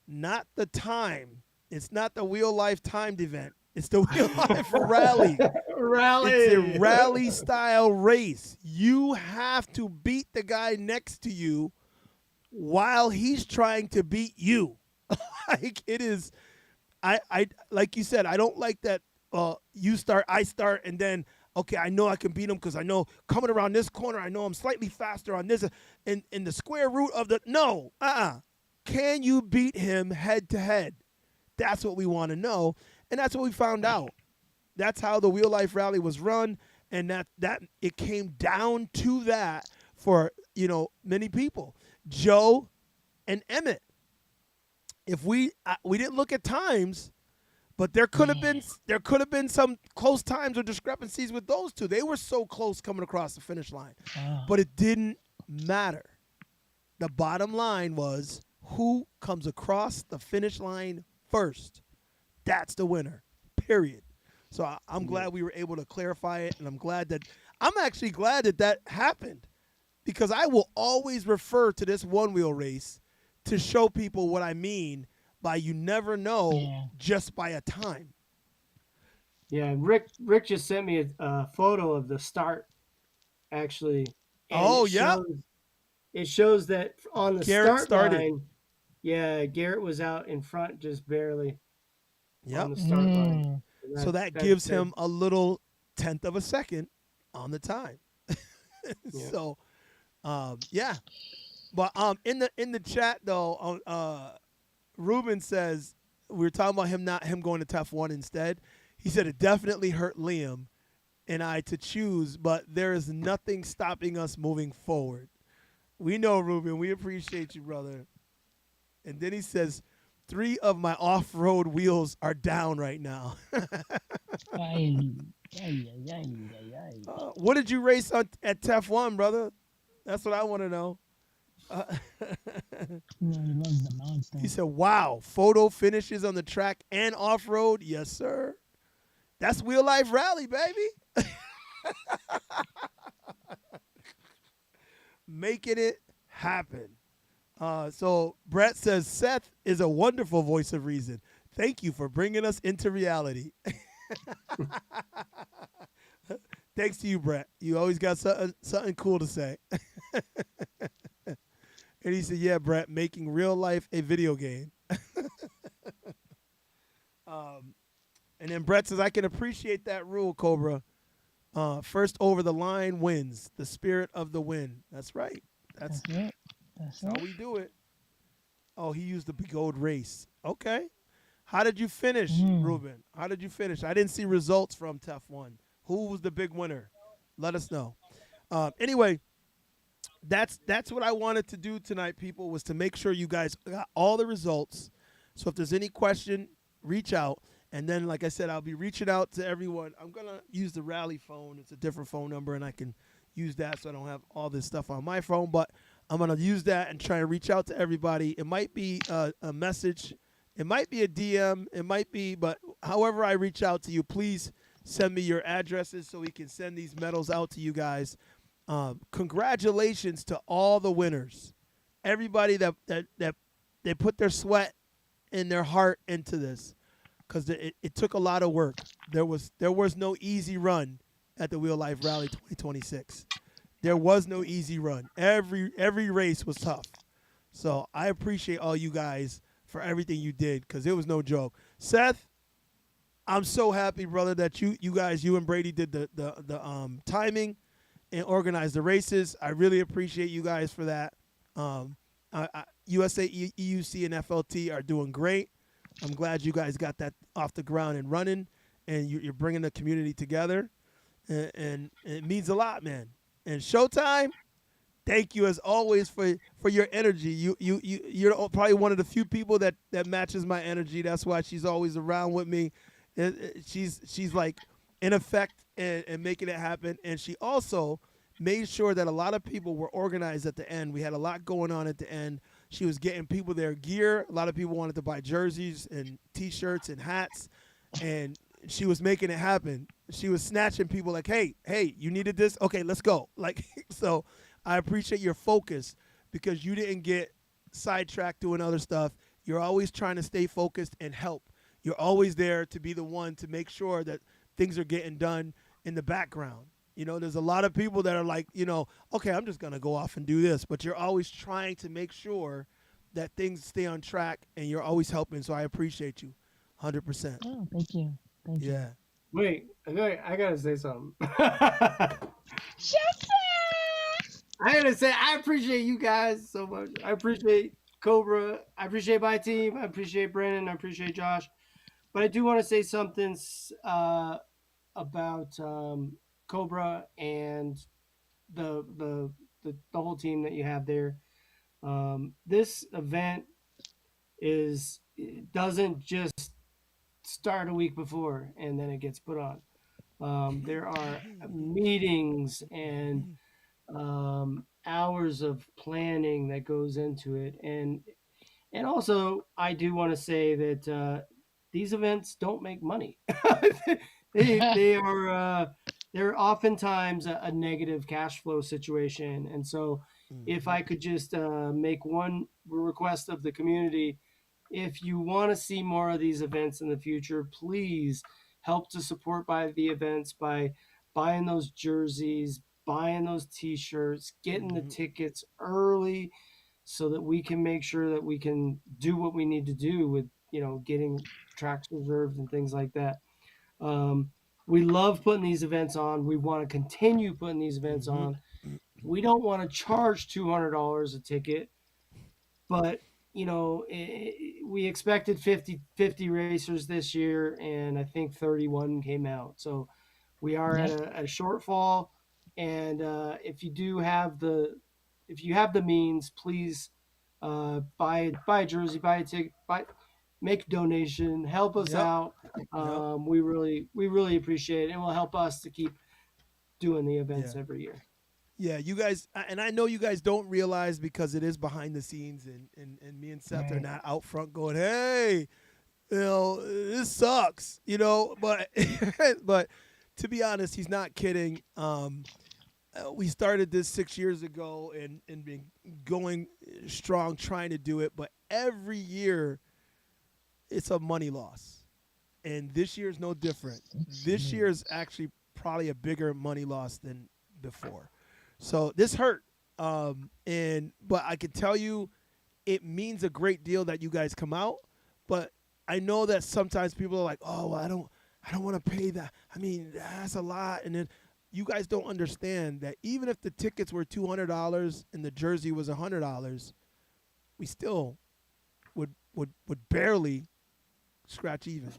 not the time. It's not the Wheel Life timed event. It's the Wheel Life Rally. Rally. It's a rally style race. You have to beat the guy next to you while he's trying to beat you. Like it is, I like you said, I don't like that. You start, I start, and then okay, I know I can beat him because I know coming around this corner, I know I'm slightly faster on this. In the square root of the no, can you beat him head to head? That's what we want to know, and that's what we found out. That's how the Wheel Life Rally was run, and that it came down to that for many people. Joe and Emmett. If we didn't look at times, but there could have been some close times or discrepancies with those two. They were so close coming across the finish line, but it didn't matter. The bottom line was who comes across the finish line first. That's the winner. Period. So I'm glad we were able to clarify it, and I'm actually glad that happened, because I will always refer to this one wheel race to show people what I mean by you never know just by a time. Yeah, Rick just sent me a photo of the start, actually. It shows that on the Garrett start line, Garrett was out in front just barely on the start line. So that gives him a little tenth of a second on the time. So, But in the chat though, Ruben says we were talking about him going to Tough One instead. He said it definitely hurt Liam and I to choose, but there is nothing stopping us moving forward. We know, Ruben. We appreciate you, brother. And then he says, 3 of my off-road wheels are down right now. Ay, ay, ay, ay, ay, ay. What did you race at Tough One, brother? That's what I want to know. You know, he loves the monster. He said, wow, photo finishes on the track and off-road? Yes, sir. That's Wheel Life Rally, baby. Making it happen. So Brett says, Seth is a wonderful voice of reason. Thank you for bringing us into reality. Thanks to you, Brett. You always got something cool to say. And he said, yeah, Brett, making real life a video game. And then Brett says, I can appreciate that rule, Cobra. First over the line wins. The spirit of the win. That's right. That's it. That's how it. we do it. Oh, he used the big old race. Okay. How did you finish, Ruben? How did you finish? I didn't see results from Tough One. Who was the big winner? Let us know. Anyway, that's what I wanted to do tonight, people, was to make sure you guys got all the results. So if there's any question, reach out. And then, like I said, I'll be reaching out to everyone. I'm going to use the Rally phone. It's a different phone number, and I can use that so I don't have all this stuff on my phone. But I'm going to use that and try and reach out to everybody. It might be a message. It might be a DM. It might be, but however I reach out to you, please send me your addresses so we can send these medals out to you guys. Congratulations to all the winners. Everybody that they put their sweat and their heart into this, because it took a lot of work. There was no easy run at the Wheel Life Rally 2026. There was no easy run. Every race was tough. So I appreciate all you guys for everything you did, because it was no joke. Seth, I'm so happy, brother, that you and Brady did the timing and organized the races. I really appreciate you guys for that. USA, EUC, and FLT are doing great. I'm glad you guys got that off the ground and running, and you're bringing the community together, and it means a lot, man. And Showtime, thank you as always for your energy. You're probably one of the few people that matches my energy. That's why she's always around with me. She's like in effect and making it happen. And she also made sure that a lot of people were organized at the end. We had a lot going on at the end. She was getting people their gear. A lot of people wanted to buy jerseys and T-shirts and hats, and she was making it happen. She was snatching people like, hey, you needed this? Okay, let's go. Like, so I appreciate your focus, because you didn't get sidetracked doing other stuff. You're always trying to stay focused and help. You're always there to be the one to make sure that things are getting done in the background. You know, there's a lot of people that are like, okay, I'm just going to go off and do this. But you're always trying to make sure that things stay on track, and you're always helping. So I appreciate you 100%. Oh, thank you. Thank you. Yeah. Wait, I gotta say something. Shut I gotta say, I appreciate you guys so much. I appreciate Cobra. I appreciate my team. I appreciate Brandon. I appreciate Josh. But I do want to say something about Cobra and the whole team that you have there. This event doesn't just start a week before and then it gets put on. There are meetings and hours of planning that goes into it, and also I do want to say that these events don't make money. they are they're oftentimes a negative cash flow situation, and so if I could just make one request of the community, if you want to see more of these events in the future, please help to support by the events by buying those jerseys, buying those t-shirts, getting the tickets early so that we can make sure that we can do what we need to do with, getting tracks reserved and things like that. We love putting these events on. We want to continue putting these events on. we don't want to charge $200 a ticket, but we expected 50 racers this year, and I think 31 came out. So we are at Yep. a shortfall. And if you have the means, please buy a jersey, buy a ticket, make a donation, help us Yep. out. Yep. We really appreciate it, and will help us to keep doing the Yeah. events every year. Yeah, you guys, and I know you guys don't realize because it is behind the scenes, and me and Seth are Right. not out front going, hey, this sucks, but but to be honest, he's not kidding. We started this 6 years ago and been going strong trying to do it, but every year it's a money loss. And this year's no different. This year is actually probably a bigger money loss than before. So this hurt. But I can tell you it means a great deal that you guys come out, but I know that sometimes people are like, "Oh, well, I don't want to pay that. I mean, that's a lot." And then you guys don't understand that even if the tickets were $200 and the jersey was $100, we still would barely scratch even.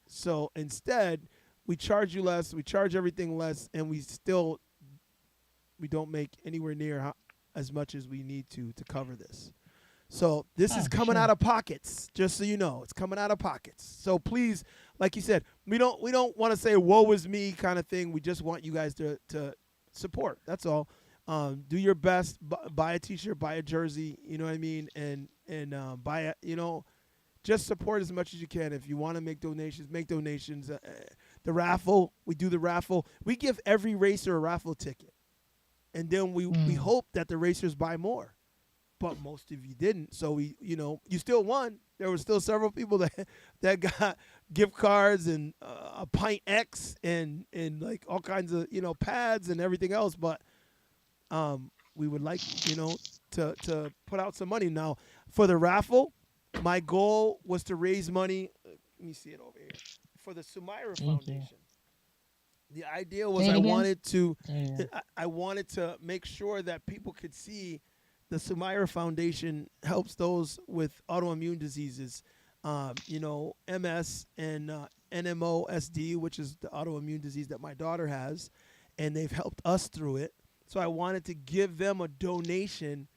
So instead, we charge you less, we charge everything less, and we don't make anywhere near as much as we need to cover this. So this is coming sure. out of pockets, just so you know. It's coming out of pockets. So please, like you said, we don't want to say woe is me kind of thing. We just want you guys to support. That's all. Do your best. Buy a T-shirt, buy a jersey. You know what I mean? And buy a, just support as much as you can. If you want to make donations, make donations. The raffle, we do the raffle. We give every racer a raffle ticket, and then we hope that the racers buy more. But most of you didn't, so you still won. There were still several people that got gift cards and a Pint X and like all kinds of pads and everything else. But we would like to put out some money now for the raffle. My goal was to raise money. Let me see it over here for the Sumaira Foundation. The idea was Say it I again? wanted to Yeah. I wanted to make sure that people could see the Sumaira Foundation helps those with autoimmune diseases, MS and NMOSD, which is the autoimmune disease that my daughter has, and they've helped us through it. So I wanted to give them a donation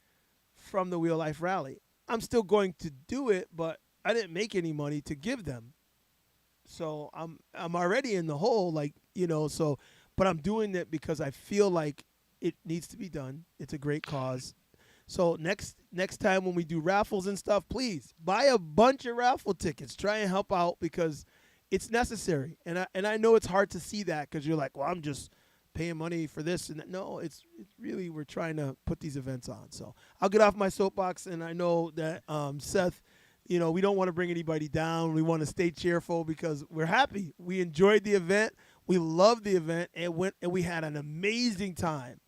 from the Wheel Life Rally. I'm still going to do it, but I didn't make any money to give them. So I'm already in the hole, but I'm doing it because I feel like it needs to be done. It's a great cause. So next time when we do raffles and stuff, please buy a bunch of raffle tickets. Try and help out because it's necessary. And I know it's hard to see that because you're like, well, I'm just paying money for this and that. No, it's really we're trying to put these events on. So I'll get off my soapbox, and I know that Seth, we don't want to bring anybody down. We want to stay cheerful because we're happy. We enjoyed the event. We loved the event, and we had an amazing time.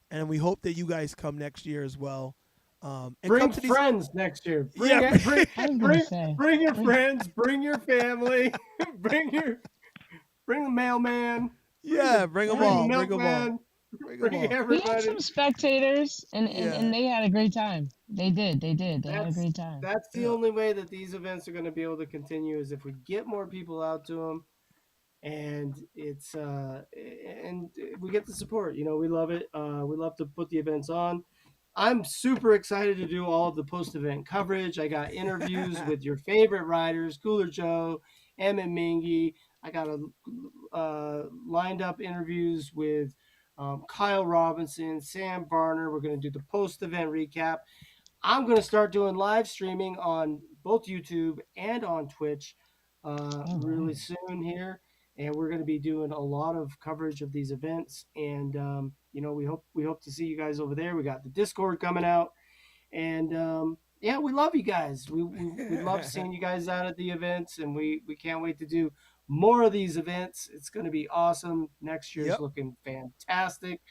And we hope that you guys come next year as well. And Bring come to these friends next year. Bring Yeah. I was gonna say. bring your friends. Bring your family. bring the mailman. Yeah, bring them Bring all. the Bring them all. milkman. Bring Bring them all. We had everybody. some spectators, and Yeah. they had a great time. They did. They had a great time. That's the Yeah. only way that these events are going to be able to continue is if we get more people out to them, and it's and we get the support. We love it. We love to put the events on. I'm super excited to do all of the post-event coverage. I got interviews with your favorite riders, Cooler Joe, Emmett Mingy. I got lined up interviews with Kyle Robinson, Sam Barner. We're going to do the post-event recap. I'm going to start doing live streaming on both YouTube and on Twitch really soon here. And we're going to be doing a lot of coverage of these events. And, we hope to see you guys over there. We got the Discord coming out. And, we love you guys. We love seeing you guys out at the events. And we can't wait to do more of these events. It's going to be awesome. Next year's Yep. looking fantastic.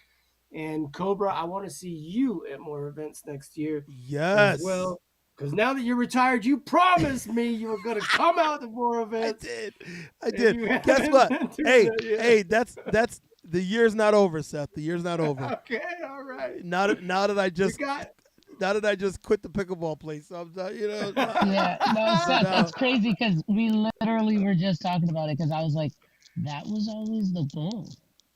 And Cobra, I want to see you at more events next year Yes. as well. Because now that you're retired, you promised me you were going to come out to more I events. did. you Guess haven't what? been doing Hey, that yet. hey, that's the year's not over, Seth. The year's not over. Okay, all right. right. Now that I You just got quit the pickleball place, so I'm not, Yeah, no, Seth, no. it's crazy because we literally were just talking about it because I was like, that was always the goal.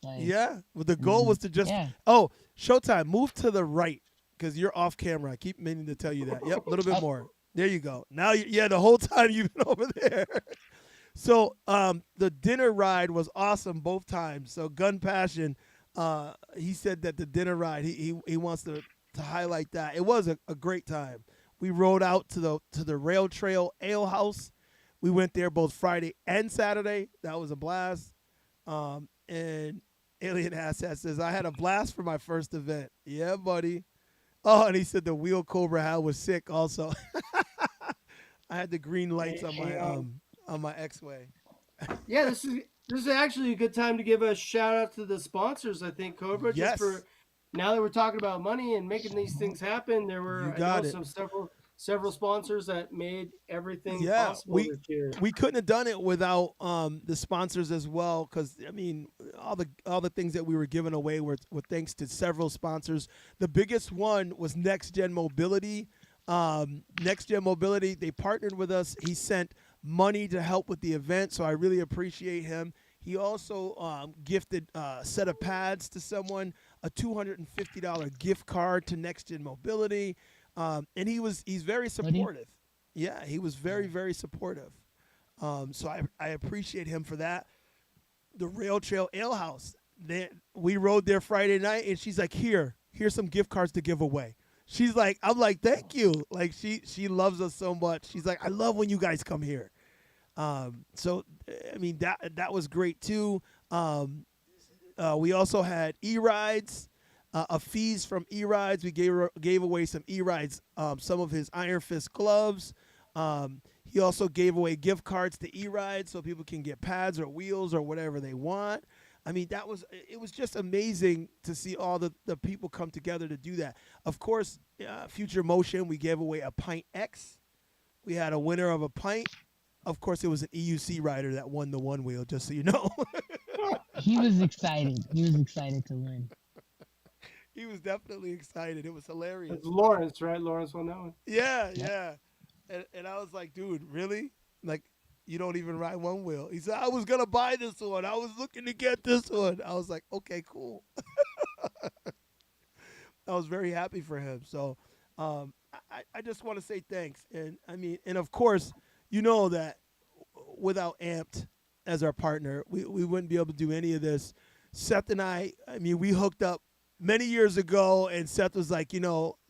Like, Yeah. Well, the goal was to just. yeah. Oh, Showtime, move to the right because you're off camera. I keep meaning to tell you that. Yep, a little bit Up. more. There you go. Now, yeah, the whole time you've been over there. So, the dinner ride was awesome both times. So, Gun Passion, he said that the dinner ride, he wants to highlight that. It was a great time. We rode out to the Rail Trail Ale House. We went there both Friday and Saturday. That was a blast. And Alien Asset says, I had a blast for my first event. Yeah, buddy. Oh, and he said the wheel Cobra had was sick also. I had the green lights on my X-Way. yeah. This is actually a good time to give a shout out to the sponsors. I think Cobra just Yes. for now that we're talking about money and making these things happen. There were You I got know it. several sponsors that made everything Yeah, possible this year. we couldn't have done it without the sponsors as well. Because I mean, all the things that we were giving away were thanks to several sponsors. The biggest one was Next Gen Mobility. Next Gen Mobility, they partnered with us. He sent money to help with the event, so I really appreciate him. He also gifted a set of pads to someone, a $250 gift card to Next Gen Mobility, and he's very supportive. Yeah, he was very, very supportive. So I appreciate him for that. The Rail Trail Ale House, we rode there Friday night, and she's like, here's some gift cards to give away. She's like, I'm like, thank you. Like she loves us so much. She's like, I love when you guys come here. So I mean that was great too. We also had e-rides, a fees from e-rides. We gave away some e-rides, some of his Iron Fist gloves. He also gave away gift cards to e-rides so people can get pads or wheels or whatever they want. I mean, it was just amazing to see all the people come together to do that. Of course, Future Motion, we gave away a Pint X. We had a winner of a pint. Of course, it was an EUC rider that won the one wheel, just so you know. He was excited. He was excited to win. He was definitely excited. It was hilarious. It's Lawrence, right? Lawrence won that one. Yeah, yeah. And I was like, dude, really? Like, you don't even ride one wheel. He said, I was going to buy this one. I was looking to get this one. I was like, okay, cool. I was very happy for him. So I just want to say thanks. And I mean, and of course, you know that without Amped as our partner, we wouldn't be able to do any of this. Seth and I mean, we hooked up many years ago, and Seth was like,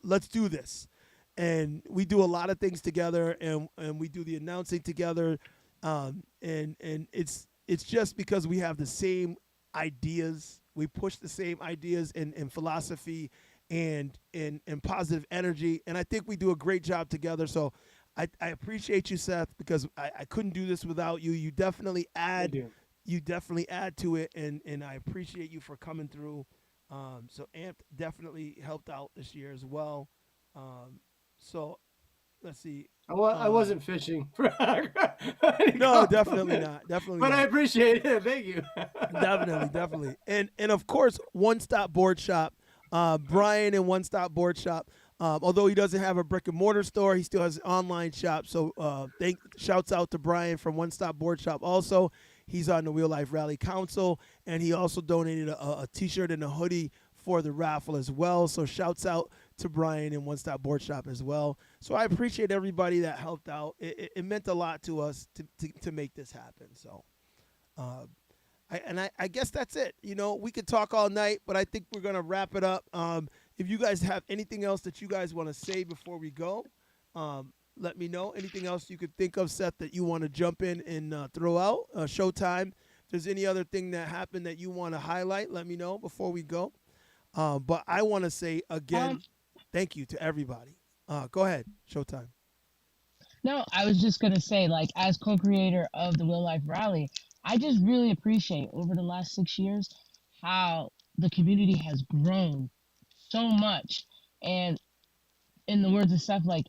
let's do this. And we do a lot of things together, and we do the announcing together. And it's just because we have the same ideas. We push the same ideas and philosophy and positive energy. And I think we do a great job together. So I appreciate you, Seth, because I couldn't do this without you. You definitely add to it, and I appreciate you for coming through. So Amped definitely helped out this year as well. So let's see. I wasn't fishing. No, definitely not. Definitely But not. I appreciate it. Thank you. Definitely. And of course, One Stop Board Shop. Brian in One Stop Board Shop. Although he doesn't have a brick and mortar store, he still has an online shop. So shouts out to Brian from One Stop Board Shop. Also, he's on the Wheel Life Rally Council, and he also donated a T-shirt and a hoodie for the raffle as well. So shouts out to Brian and One Stop Board Shop as well. So I appreciate everybody that helped out. It meant a lot to us to make this happen. So, I guess that's it. We could talk all night, but I think we're gonna wrap it up. If you guys have anything else that you guys want to say before we go, let me know. Anything else you could think of, Seth, that you want to jump in and throw out? Showtime. If there's any other thing that happened that you want to highlight, let me know before we go. But I want to say again, thank you to everybody. Go ahead, Showtime. No, I was just going to say, like, as co-creator of the Wheel Life Rally, I just really appreciate over the last 6 years how the community has grown so much. And in the words of Seth, like,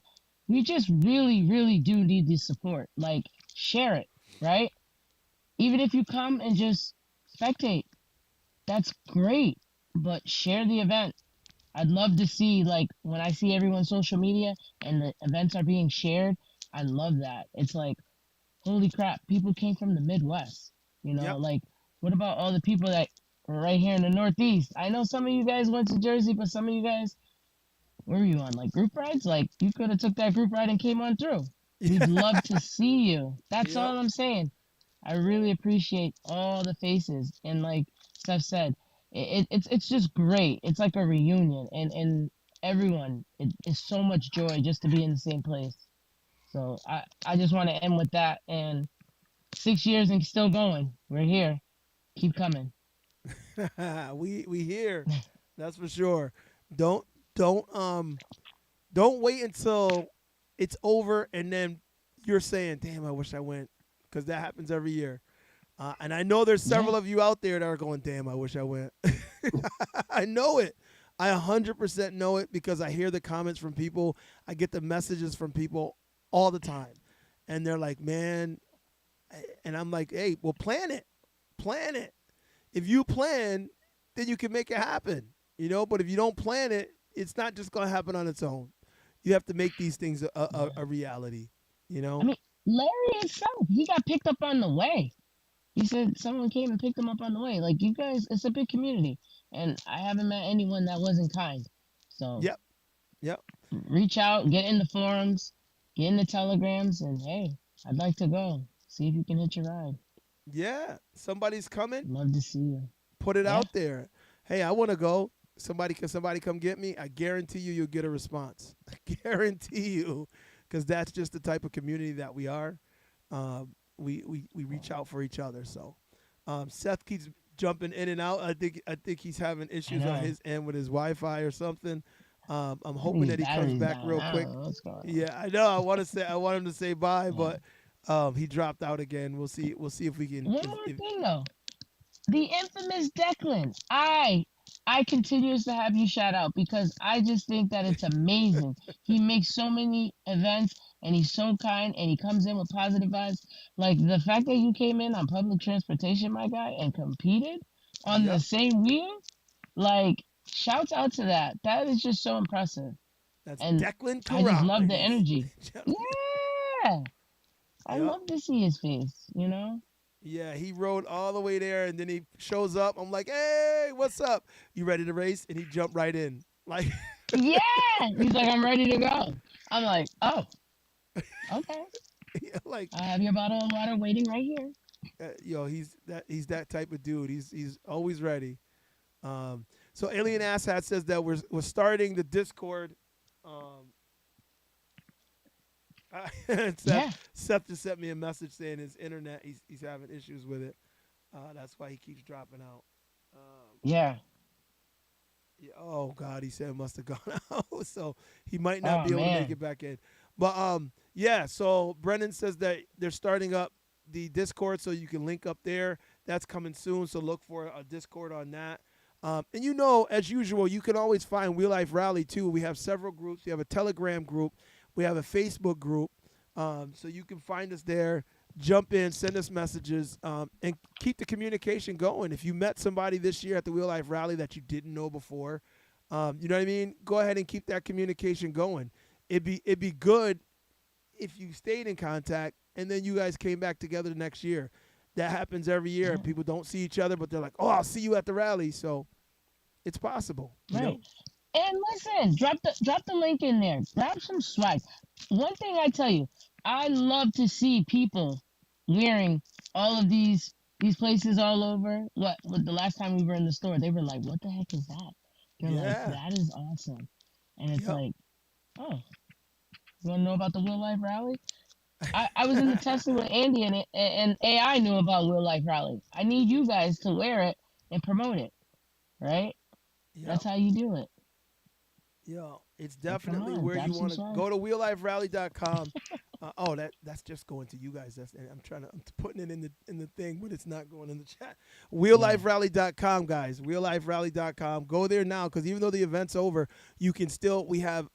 we just really, really do need the support. Like, share it, right? Even if you come and just spectate, that's great. But share the event. I'd love to see, like, when I see everyone's social media and the events are being shared, I love that. It's like, holy crap, people came from the Midwest. You know, Yep. like, what about all the people that were right here in the Northeast? I know some of you guys went to Jersey, but some of you guys, where were you on? Like, group rides? Like, you could have took that group ride and came on through. We'd love to see you. That's Yep. all I'm saying. I really appreciate all the faces. And like Steph said, it's just great. It's like a reunion. And everyone, it's so much joy just to be in the same place. So I just want to end with that. And 6 years and still going. We're here. Keep coming. we here. That's for sure. Don't don't don't wait until it's over and then you're saying, "Damn, I wish I went," because that happens every year. And I know there's Yeah. several of you out there that are going, "Damn, I wish I went." I know it. I 100% know it because I hear the comments from people. I get the messages from people all the time, and they're like, "Man," and I'm like, "Hey, well, plan it. Plan it. If you plan, then you can make it happen. But if you don't plan it, it's not just gonna happen on its own. You have to make these things a reality. You I know? mean, Larry himself, he got picked up on the way. He said someone came and picked him up on the way. Like, you guys, it's a big community. And I haven't met anyone that wasn't kind. So Yep. Yep. reach out, get in the forums, get in the telegrams, and hey, I'd like to go. See if you can hitch a ride. Yeah. Somebody's coming. Love to see you. Put it Yeah. out there. Hey, I want to go. Can somebody come get me? I guarantee you'll get a response. I guarantee you, because that's just the type of community that we are. We reach out for each other. So Seth keeps jumping in and out. I think he's having I issues on know. his end with his Wi-Fi or something. I'm I think hoping his that he comes battery's back down. real I quick. don't know what's going on. Yeah, I know. I want him to say bye, Yeah. but he dropped out again. We'll see. We'll see if we can. One more thing though. The infamous Declan. I continues to have you shout out because I just think that it's amazing. He makes so many events and he's so kind and he comes in with positive vibes. Like the fact that you came in on public transportation, my guy, and competed on the Yep, same wheel, like shouts out to that. That is just so impressive. that's And Declan I just Carrat, love the ladies energy. and gentlemen. Yeah. I Yep. love to see his face, you know? Yeah, he rode all the way there, and then he shows up. I'm like, "Hey, what's up? You ready to race?" And he jumped right in. Like, Yeah. He's like, I'm ready to go. I'm like, oh, okay. yeah, like, I have your bottle of water waiting right here. he's that type of dude. He's always ready. So Alien Asshat says that we're starting the Discord. Um, Seth, Yeah. Seth just sent me a message saying his internet he's having issues with it. That's why he keeps dropping out. Yeah. Yeah, oh God, he said it must have gone out, so he might not Oh, be able to make man. it back in. But yeah. So Brennan says that they're starting up the Discord, so you can link up there. That's coming soon, so look for a Discord on that. And as usual, you can always find Wheel Life Rally too. We have several groups. We have a Telegram group. We have a Facebook group. So you can find us there. Jump in, send us messages, and keep the communication going. If you met somebody this year at the Wheel Life Rally that you didn't know before, you know what I mean? Go ahead and keep that communication going. It'd be good if you stayed in contact and then you guys came back together the next year. That happens every year. Yeah. People don't see each other, but they're like, "Oh, I'll see you at the rally." So it's possible. Right. And listen, drop the link in there. Grab some swag. One thing I tell you, I love to see people wearing all of these places all over. What the last time we were in the store, they were like, "What the heck is that?" They're like, Yeah. "That is awesome," and it's Yep. like, "Oh, you want to know about the Real Life Rally?" I was in the testing with Andy and AI knew about Real Life Rally. I need you guys to wear it and promote it, right? Yep. That's how you do it. It's come definitely on, where grab you some want to swag. go to wheelliferally.com. That's just going to you guys. I'm putting it in the thing, but it's not going in the chat. Wheelliferally.com, guys. Wheelliferally.com. Go there now because even though the event's over, you can still we have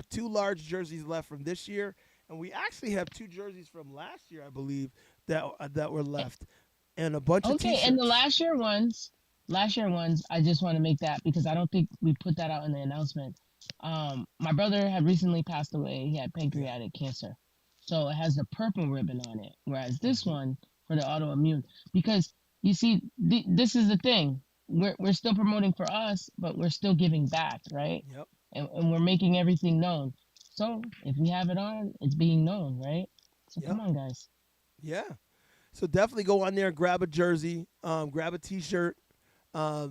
2 large jerseys left from this year, and we actually have 2 jerseys from last year, I believe, that were left, and a bunch of Okay, T-shirts. and the last year ones, last year ones, I just want to make that because I don't think we put that out in the announcement. My brother had recently passed away. He had pancreatic cancer. So it has the purple ribbon on it. Whereas this one for the autoimmune, because you see, this is the thing. We're still promoting for us, but we're still giving back, right? Yep. And we're making everything known. So if we have it on, it's being known, right? So Yep. come on, guys. Yeah. So definitely go on there, grab a jersey, grab a T-shirt. I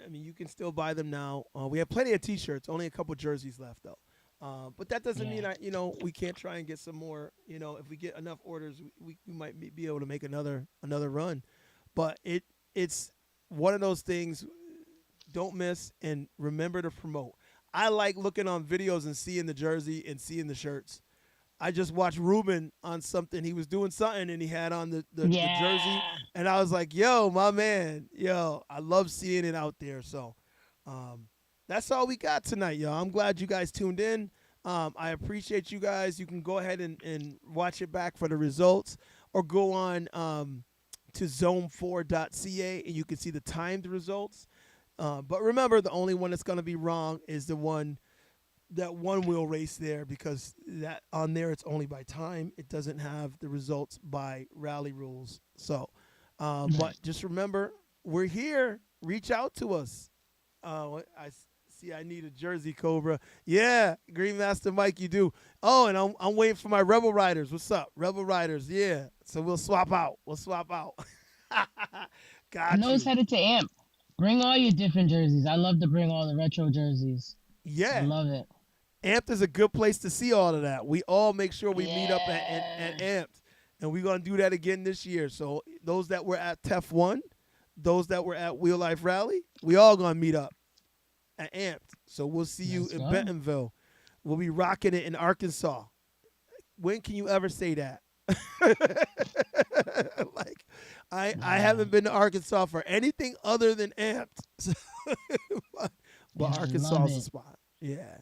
mean, you can still buy them now. We have plenty of T-shirts. Only a couple jerseys left though. But that doesn't mean we can't try and get some more. If we get enough orders, we might be able to make another run. But it's one of those things. Don't miss and remember to promote. I like looking on videos and seeing the jersey and seeing the shirts. I just watched Ruben on something. He was doing something and he had on the jersey. And I was like, yo, my man, I love seeing it out there. So that's all we got tonight, y'all. I'm glad you guys tuned in. I appreciate you guys. You can go ahead and watch it back for the results or go on to zone4.ca and you can see the timed results. But remember, the only one that's going to be wrong is the one that one wheel race there because that on there it's only by time. It doesn't have the results by rally rules. So, but just remember, we're here. Reach out to us. I see. I need a jersey, Cobra. Yeah, Green Master Mike, you do. Oh, and I'm waiting for my Rebel Riders. What's up, Rebel Riders? Yeah. So we'll swap out. Got And those you. headed to AMP. Bring all your different jerseys. I love to bring all the retro jerseys. Yeah. I love it. Amped is a good place to see all of that. We all make sure we meet up at Amped, and we're going to do that again this year. So those that were at TEF 1, those that were at Wheel Life Rally, we all going to meet up at Amped. So we'll see you in Bentonville. We'll be rocking it in Arkansas. When can you ever say that? Like, I haven't been to Arkansas for anything other than Amped. but Arkansas is a spot. Yeah.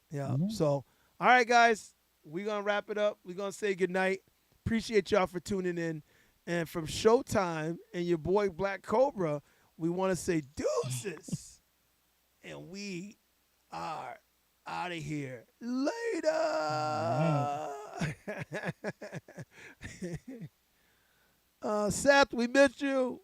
Yeah. So, all right, guys, we're going to wrap it up. We're going to say goodnight. Appreciate y'all for tuning in. And from Showtime and your boy Black Cobra, we want to say deuces. And we are out of here. Later. Seth, we missed you.